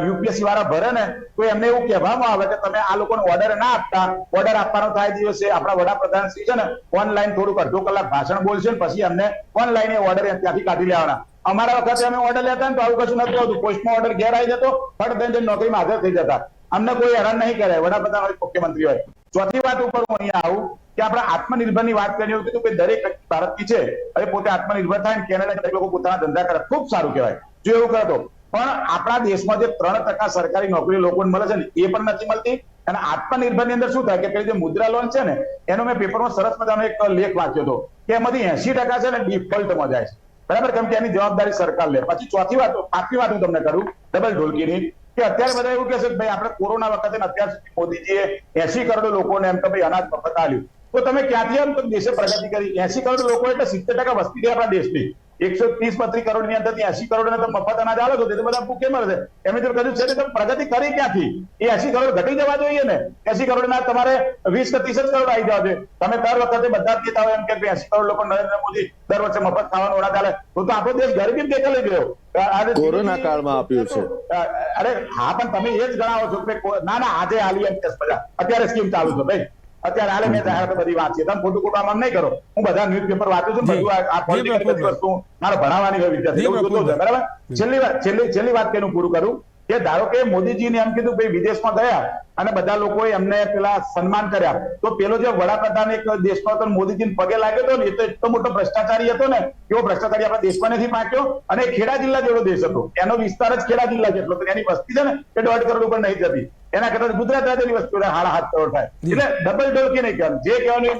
યુપીએસસી વાળા ભરે ને તો એમને એવું કહેવામાં આવે કે તમે આ લોકોને ઓર્ડર ના આપતા, ઓર્ડર આપવાનો થાય દિવસે આપણા વડાપ્રધાન શ્રી છે ને ઓનલાઈન થોડુંક અડધો કલાક ભાષણ બોલશે ને પછી અમને ઓનલાઈન એ ઓર્ડર ત્યાંથી કાઢી લેવાના. અમારા વખતે અમે ઓર્ડર લેતા ને તો આવું કશું નતું હોતું, પોસ્ટમાં ઓર્ડર ઘેર આવી જતો, ફટ દઈને નોકરીમાં હાજર થઈ જતા. અમને કોઈ હેરાન નહીં કરે, વડાપ્રધાન હોય મુખ્યમંત્રી હોય. ચોથી વાત ઉપર હું અહીંયા આવું કે આપણે આત્મનિર્ભરની વાત કરી, કીધું કે દરેક વ્યક્તિ ભારતની છે હવે પોતે આત્મનિર્ભર થાય ને કેનેડા દરેક લોકો પોતાના ધંધા કરે, ખૂબ સારું કહેવાય જો એવું કરે તો. પણ આપણા દેશમાં જે 3% સરકારી નોકરી લોકોને મળે છે ને એ પણ નથી મળતી. અને આત્મનિર્ભરની અંદર શું થાય કે પેલી જે મુદ્રા લોન છે ને એનો મેં પેપરમાં સરસ મજાનો એક લેખ વાંચ્યો હતો કે એમાંથી 80% છે ને ડિફોલ્ટમાં જાય છે, બરાબર, કેમ કે એની જવાબદારી સરકાર લે. પછી પાંચમી વાત હું તમને કરું ડબલ ઢોલકીની કે અત્યારે બધા એવું કહે છે કે ભાઈ આપણે કોરોના વખતે અત્યાર સુધી મોદીજીએ 80 કરોડ લોકોને એમ કે ભાઈ અનાજ મફત આપ્યું. તો તમે ક્યાંથી એમ દેશે પ્રગતિ કરી? 80 કરોડ લોકો એટલે 70% વસ્તી છે આપણા દેશની. 130-32 કરોડ ની અંદર 80 કરોડ ને તો મફત અનાજ આલો છો, તે બધા ભૂખે મરશે. એમની તો કશું છે તમે પ્રગતિ કરી ક્યાંથી? એ 80 કરોડ ઘટી જવા જોઈએ ને. 80 કરોડ ના તમારે 20 કે 30 કરોડ આવી જવા જોઈએ. તમે દર વખતે બધા જ કહેતા હોય એમ કે 80 કરોડ લોકો નરેન્દ્ર મોદી દર વર્ષે મફત ખાવાનો ઓર્ડર ચાલે તો આપણો દેશ ગરીબી દેખાઈ ગયો. કોરોના કાળમાં આપ્યું છે. અરે હા, પણ તમે એ જ ગણાવો છો કે ના આજે આલી એમ બધા અત્યારે સ્કીમ ચાલુ છે ભાઈ, અત્યારે હાલે મેં જાહેરાત બધી વાત છે, તમે ખોટું ખોટું આમ નહીં કરો. હું બધા ન્યૂઝપેપર વાંચું છું, બધું આ પોલિટિકલ વસ્તુ મારે ભણાવવાની હોય વિદ્યાર્થી, બરાબર. છેલ્લી વાત કેનું પૂરું કરું કે ધારો કે મોદીજીને એમ કીધું ભાઈ વિદેશમાં ગયા અને બધા લોકોએ એમને પેલા સન્માન કર્યા, તો પેલો જે વડાપ્રધાન એક દેશનો હતો મોદીજીને પગે લાગ્યો હતો ને એ તો એટલો મોટો ભ્રષ્ટાચારી હતો ને, એવો ભ્રષ્ટાચારી આપણા દેશમાં નથી પાક્યો. અને ખેડા જિલ્લા જેવો દેશ હતો, એનો વિસ્તાર જ ખેડા જિલ્લા જેટલો, એની વસ્તી છે ને એ 1.5 કરોડ ઉપર નહીં જતી. એના કરતા ગુજરાત રાજ્યની વસ્તુ 7.5 કરોડ થાય. એટલે ડબલ ડોલકી નહીં કહેવાનું, જે કહેવાનું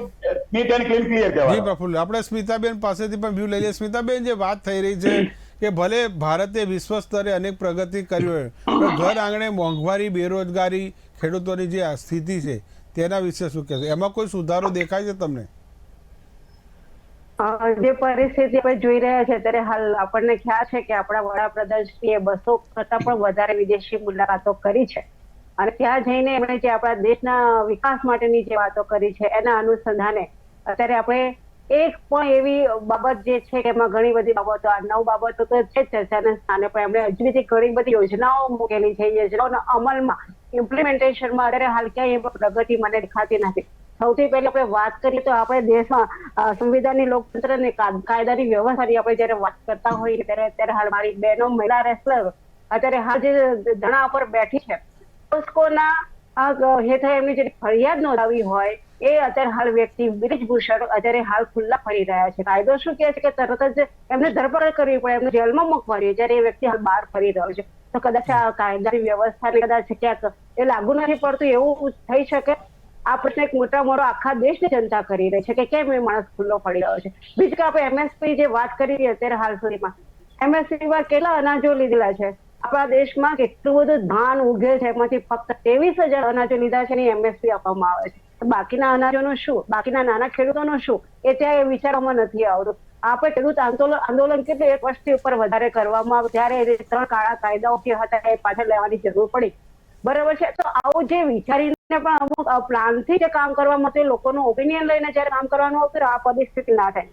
નીટ એન્ડ ક્લીન ક્લિયર કહેવાનું. પ્રફુલ્લ, આપણે સ્મિતાબેન પાસેથી પણ વ્યૂ લઈ લઈએ. સ્મિતાબેન, જે વાત થઈ રહી છે કે ભલે ભારતે વિશ્વ સ્તરે અનેક પ્રગતિ કરી હોય પણ ઘર આંગણે મોંઘવારી, બેરોજગારી, ખેડૂતોની જે સ્થિતિ છે તેના વિશે શું કહેશો? એમાં કોઈ સુધારો દેખાય છે તમને? જે પરિસ્થિતિ આપણે જોઈ રહ્યા છે ત્યારે હાલ આપણને ખ્યાલ છે કે આપણા વડાપ્રધાન શ્રીએ 200 કરતા પણ વધારે વિદેશી મુલાકાતો કરી છે અને ત્યાં જઈને એમણે જે આપણા દેશના વિકાસ માટેની જે વાતો કરી છે એના અનુસંધાને અત્યારે આપણે એક પણ એવી બાબત જે છે કે એમાં ઘણી બધી બાબતો, આ 9 બાબતો તો છે ચર્ચાના સ્થાને, પણ એમણે હજુ બી ઘણી બધી યોજનાઓ મૂકેલી છે. યોજનાઓના અમલમાં, ઇમ્પ્લિમેન્ટેશનમાં અત્યારે હાલ ક્યાંય એમાં પ્રગતિ મને દેખાતી નથી. સૌથી પહેલા આપણે વાત કરીએ તો આપણે દેશમાં સંવિધાનની, લોકતંત્રની, કાયદાની વ્યવસ્થાની આપણે જયારે વાત કરતા હોઈએ ત્યારે અત્યારે હાલ મારી બહેનો મહિલા રેસલર અત્યારે હાલ જે ધરણા પર બેઠી છે, હેઠળ એમની જે ફરિયાદ નોંધાવી હોય એ અત્યારે હાલ વ્યક્તિ બ્રિજભૂષણ અત્યારે હાલ ખુલ્લા ફરી રહ્યા છે. કાયદો શું કહે છે કે તરત જ એમને ધરપકડ કરવી પડે, એમને જેલમાં મૂકવાની, જ્યારે એ વ્યક્તિ હાલ બહાર ફરી રહ્યો છે. તો કદાચ આ કાયદાની વ્યવસ્થાને કદાચ ક્યાંક એ લાગુ નથી પડતું એવું થઈ શકે. આ પ્રશ્ન એક મોટા આખા દેશની જનતા કરી રહી છે કે કેમ એ માણસ ખુલ્લો પડી રહ્યો છે. બીજું કે આપણે એમએસપી જે વાત કરી અત્યારે હાલ સુધીમાં, એમએસપીમાં કેટલા અનાજો લીધેલા છે આપણા દેશમાં, કેટલું બધું ધાન ઉગે છે, એમાંથી ફક્ત 23,000 અનાજો લીધા છે ને એમએસપી આપવામાં આવે છે. બાકીના અનાજોનું શું, બાકીના નાના ખેડૂતોનું શું, એ ત્યાં એ વિચારવામાં નથી આવતું. આપણે ખેડૂત આંદોલન કેટલું 1 વર્ષથી ઉપર વધારે કરવામાં આવે ત્યારે 3 કાળા કાયદાઓ જે હતા એ પાછળ લેવાની જરૂર પડી. બરાબર છે. તો આવું જે વિચારીને પણ અમુક પ્લાનથી જે કામ કરવા માટે લોકોનું ઓપિનિયન લઈને જયારે કામ કરવાનું આવતું આ પરિસ્થિતિ ના થાય.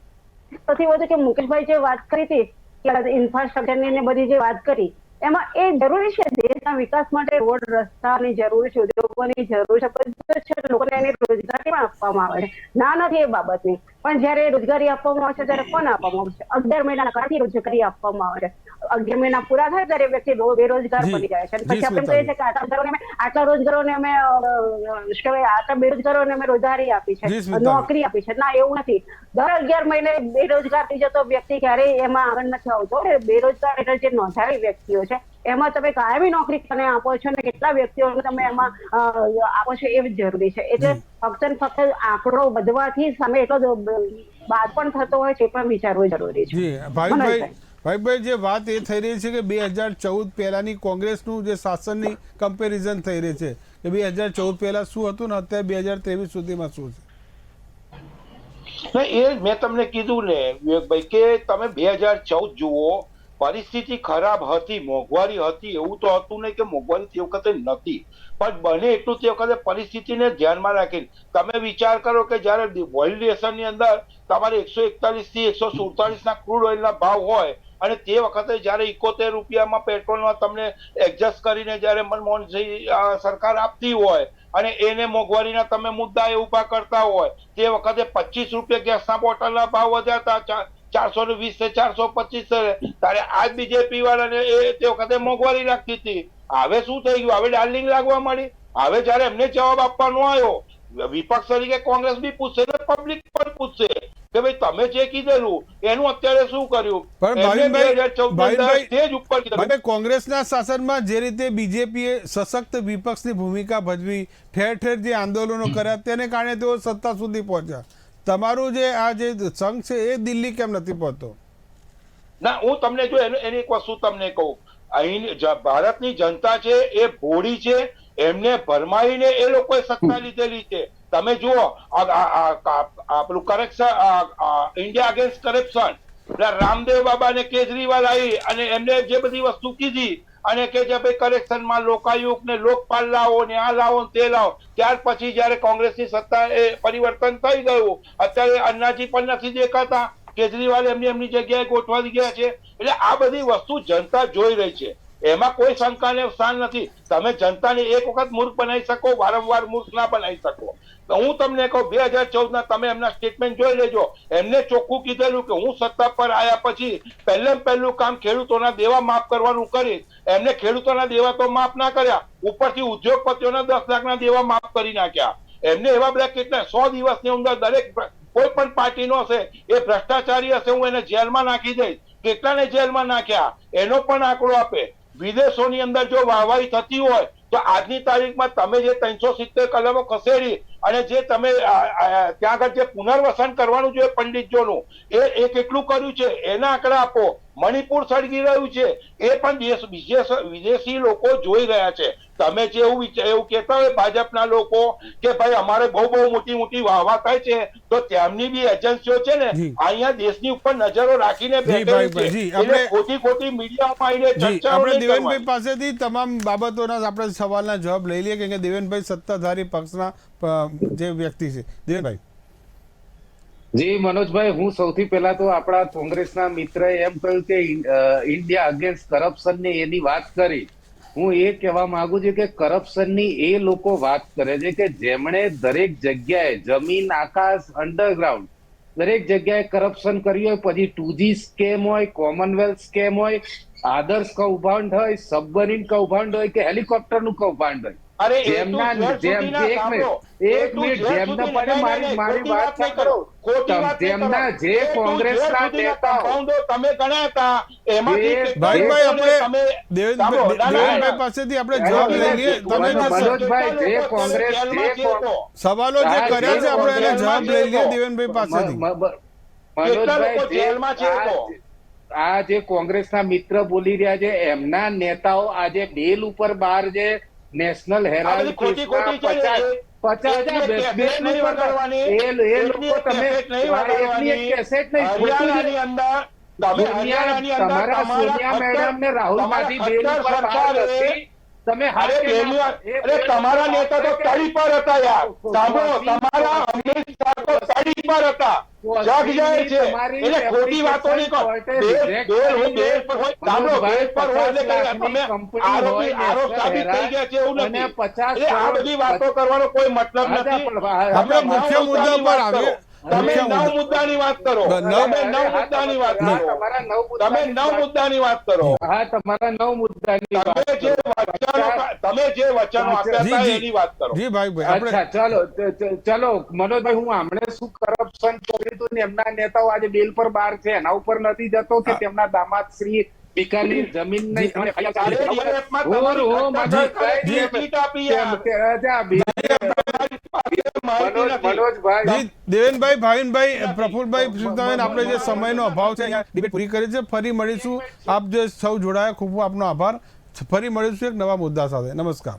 સૌથી વધુ કે મુકેશભાઈ જે વાત કરી હતી કે ઇન્ફ્રાસ્ટ્રક્ચરની ને બધી જે વાત કરી, એમાં એ જરૂરી છે, દેશના વિકાસ માટે રોડ રસ્તાની જરૂર છે, ઉદ્યોગોની જરૂર છે, બધું છે, લોકોને એની રોજગારી પણ આપવામાં આવે છે, ના નથી એ બાબતની. પણ જયારે રોજગારી આપવામાં આવે છે ત્યારે કોને આપવામાં આવે છે? 11 મહિનાના કાળથી રોજગારી આપવામાં આવે છે. 11 મહિના પૂરા થાય ત્યારે વ્યક્તિ બેરોજગાર બની જાય છે. પછી આપણે કહીએ છીએ કે આટલા રોજગારોને અમે આટલા બેરોજગારોને અમે રોજગારી આપી છે, નોકરી આપી છે. ના, એવું નથી. દર 11 મહિને બેરોજગાર થઈ જતો વ્યક્તિ ક્યારેય એમાં આગળ નથી આવતો. બેરોજગાર એટલે જે નોંધાયેલી વ્યક્તિઓ છે એમાં તમે કાયમી નોકરી કોને આપો છો ને કેટલા વ્યક્તિઓને તમે એમાં આપો છો એ જરૂરી છે. એટલે ફક્ત ને ફક્ત આંકડો વધવાથી સામે એટલો બાદ પણ થતો હોય છે, પણ વિચારવું જરૂરી છે. ભાઈ જે વાત એ થઈ રહી છે કે 2014 પહેલાની કોંગ્રેસનું જે શાસનની કમ્પેરિઝન થઈ રહી છે કે 2014 પહેલા શું હતું ને અત્યારે 2023 સુધીમાં શું છે. એ મેં તમને કીધું ને વિવેકભાઈ કે તમે 2014 જુઓ, પરિસ્થિતિ ખરાબ હતી, મોંઘવારી હતી, એવું તો હતું નહીં કે મોંઘવારી તે વખતે નથી, પણ બને એટલું તે વખતે પરિસ્થિતિને ધ્યાનમાં રાખીને તમે વિચાર કરો કે જયારે વેલિડેશનની અંદર તમારે 141 થી 147 ના ક્રૂડ ઓઇલના ભાવ હોય અને તે વખતે જયારે 71 રૂપિયામાં પેટ્રોલમાં તમને એડજસ્ટ કરીને જયારે મનમોહનસિંહ સરકાર આપતી હોય અને એને મોંઘવારીના તમે મુદ્દા એ ઉભા કરતા હોય, તે વખતે 25 રૂપિયા ગેસના બોટલના ભાવ વધ્યા 420 થી 425, ત્યારે આજ બીજેપી વાળાને એ તે વખતે મોંઘવારી લાગતી હતી. હવે શું થઈ ગયું? હવે ડાર્લિંગ લાગવા માંડી. હવે જયારે એમને જવાબ આપવાનો આવ્યો, વિપક્ષ તરીકે કોંગ્રેસ બી પૂછશે ને પબ્લિક પણ પૂછશે કે ભાઈ તમે જે કીધેલું એનું અત્યારે શું કર્યું. પણ કોંગ્રેસના શાસનમાં જે રીતે બીજેપીએ સશક્ત વિપક્ષની ભૂમિકા ભજવી, ઠેર ઠેર જે આંદોલનો કર્યા તેને કારણે તેઓ સત્તા સુધી પહોંચ્યા. તમારું જે આ જે સંઘ છે એ દિલ્હી કેમ નથી પહોંચતો? ના, હું તમને જો એની એક વસ્તુ તમને કહું, અહીં ભારતની જનતા છે એ ભોળી છે, એમને ભરમાઈને એ લોકોએ સત્તા લીધેલી છે. તમે જુઓ આપણું correction, India against corruption, Ramdev Baba ને કેજરીવાલ આવી અને એમને જે બધી વસ્તુ કીધી અને કે જે ભાઈ કરેક્શનમાં લોકાયુક્ત ને લોકપાલ લાવો ને આ લાવો તે લાવો, ત્યાર પછી જયારે કોંગ્રેસની સત્તા એ પરિવર્તન થઈ ગયું, અત્યારે અન્નાજી પણ નથી દેખાતા, કેજરીવાલ એમની જગ્યાએ ગોઠવાઈ ગયા છે. એટલે આ બધી વસ્તુ જનતા જોઈ રહી છે, એમાં કોઈ શંકાને સ્થાન નથી. તમે જનતાને એક વખત મૂર્ખ બનાવી શકો, વારંવાર મૂર્ખ ના બનાવી શકો. હું તમને કહું 2014 ના તમે એમના સ્ટેટમેન્ટ જોઈ લેજો, એમને ચોખ્ખું કીધેલું કે હું સત્તા પર આવ્યા પછી પહેલું કામ ખેડૂતોના દેવા માફ કરવાનું કરીશ. એમને ખેડૂતોના દેવા તો માફ ના કર્યા, ઉપરથી ઉદ્યોગપતિઓના 10 લાખના દેવા માફ કરી નાખ્યા. એમને એવા બધા કેટલા 100 દિવસની અંદર દરેક કોઈ પણ પાર્ટીનો હશે એ ભ્રષ્ટાચારી હશે, હું એને જેલમાં નાખી દઈશ. કેટલાને જેલમાં નાખ્યા એનો પણ આંકડો આપે. વિદેશોની અંદર જો વાહવાહી થતી હોય તો આજની તારીખમાં તમે જે 370 કલમો ખસેડી અને જે તમે ત્યાં આગળ જે પુનર્વસન કરવાનું જોઈએ પંડિતજોનું એ કેટલું કર્યું છે એના આંકડા આપો. મણિપુર સળગી રહ્યું છે એ પણ વિદેશી લોકો જોઈ રહ્યા છે. તમે જે એવું કહેતા હોય ભાજપના લોકો કે ભાઈ અમારે બહુ મોટી વાહવા થાય છે, તો તેમની બી એજન્સીઓ છે ને અહીંયા દેશની ઉપર નજરો રાખીને બેઠેલી છે. એટલે ખોટી મીડિયામાં આવીને ચર્ચાઓ આપણે દેવેનભાઈ પાસેથી તમામ બાબતોના આપણે સવાલના જવાબ લઈ લઈએ કે દેવેનભાઈ સત્તાધારી પક્ષના જે વ્યક્તિ છે. દેવેનભાઈ જી મનોજભાઈ, હું સૌથી પહેલા તો આપણા કોંગ્રેસના મિત્રએ એમ કહ્યું કે ઇન્ડિયા અગેન્સ્ટ કરપ્શન ની એની વાત કરી. હું એ કહેવા માંગુ છું કે કરપ્શનની એ લોકો વાત કરે છે કે જેમણે દરેક જગ્યાએ જમીન, આકાશ, અંડરગ્રાઉન્ડ દરેક જગ્યાએ કરપ્શન કર્યું હોય, પછી 2G સ્કેમ હોય, કોમનવેલ્થ સ્કેમ હોય, આદર્શ કૌભાંડ હોય, સબમરીન કૌભાંડ હોય કે હેલિકોપ્ટરનું કૌભાંડ હોય, અરે જેમના એક મિનિટ જેમને પડે મારી વાત સાંભળો. જેમના જે કોંગ્રેસના નેતાઓ તમે ગણ્યા હતા એમાંથી ભાઈ આપણે દેવેનભાઈ પાસેથી આપણે જવાબ લઈ લઈએ. તમે જે મનોજભાઈ જે કોંગ્રેસ સવાલો જે કર્યા છે આપણે એને જવાબ લઈ લઈએ દેવેનભાઈ પાસેથી. મનોજભાઈ, આ જે કોંગ્રેસના મિત્ર બોલી રહ્યા છે એમના નેતાઓ આજે બેલ ઉપર બહાર જે નેશનલ હેરાલ્ડ ખોટી ખોટી છે. 50 તમારા સોનિયા મેડમ ને રાહુલ ગાંધી બેલ ઉપર બહાર હતી. તમે તમારા નેતા તો તળી પર હતા યાર. સાંભળો, તમારા અમિત શાહ તો તળી પર હતા. જગ જાય છે એટલે ખોટી વાતો નહીં કરો. બેલ પર હોય, સાંભળો, બેલ પર હોય એટલે અમે આરોપ સાબિત થઈ ગયા છે એવું નથી. એટલે આ બધી વાતો કરવાનો કોઈ મતલબ નથી. આપણે મુખ્ય મુદ્દા પર આવીએ. તમે 9 મુદ્દાની વાત કરો. તમે 9 મુદ્દાની વાત કરો. તમે 9 મુદ્દાની વાત કરો. હા, તમારા 9 મુદ્દાની તમે જે વચનો આપ્યા હતા એની વાત કરો. જી ભાઈ, અચ્છા, ચલો મનોજભાઈ, હું હમણાં શું કરપ્શન કર્યું હતું ને એમના નેતાઓ આજે બેલ પર બહાર છે એના ઉપર નથી જતો કે તેમના દામાદ શ્રી બીકાનેર જમીન દેવેનભાઈ, ભાવિનભાઈ, પ્રફુલભાઈ, આપણે જે સમયનો અભાવ છે અહીંયા ડિબેટ પૂરી કરી છે. ફરી મળીશું. આપ જે સૌ જોડાયા ખૂબ આપનો આભાર. ફરી મળીશું એક નવા મુદ્દા સાથે. નમસ્કાર.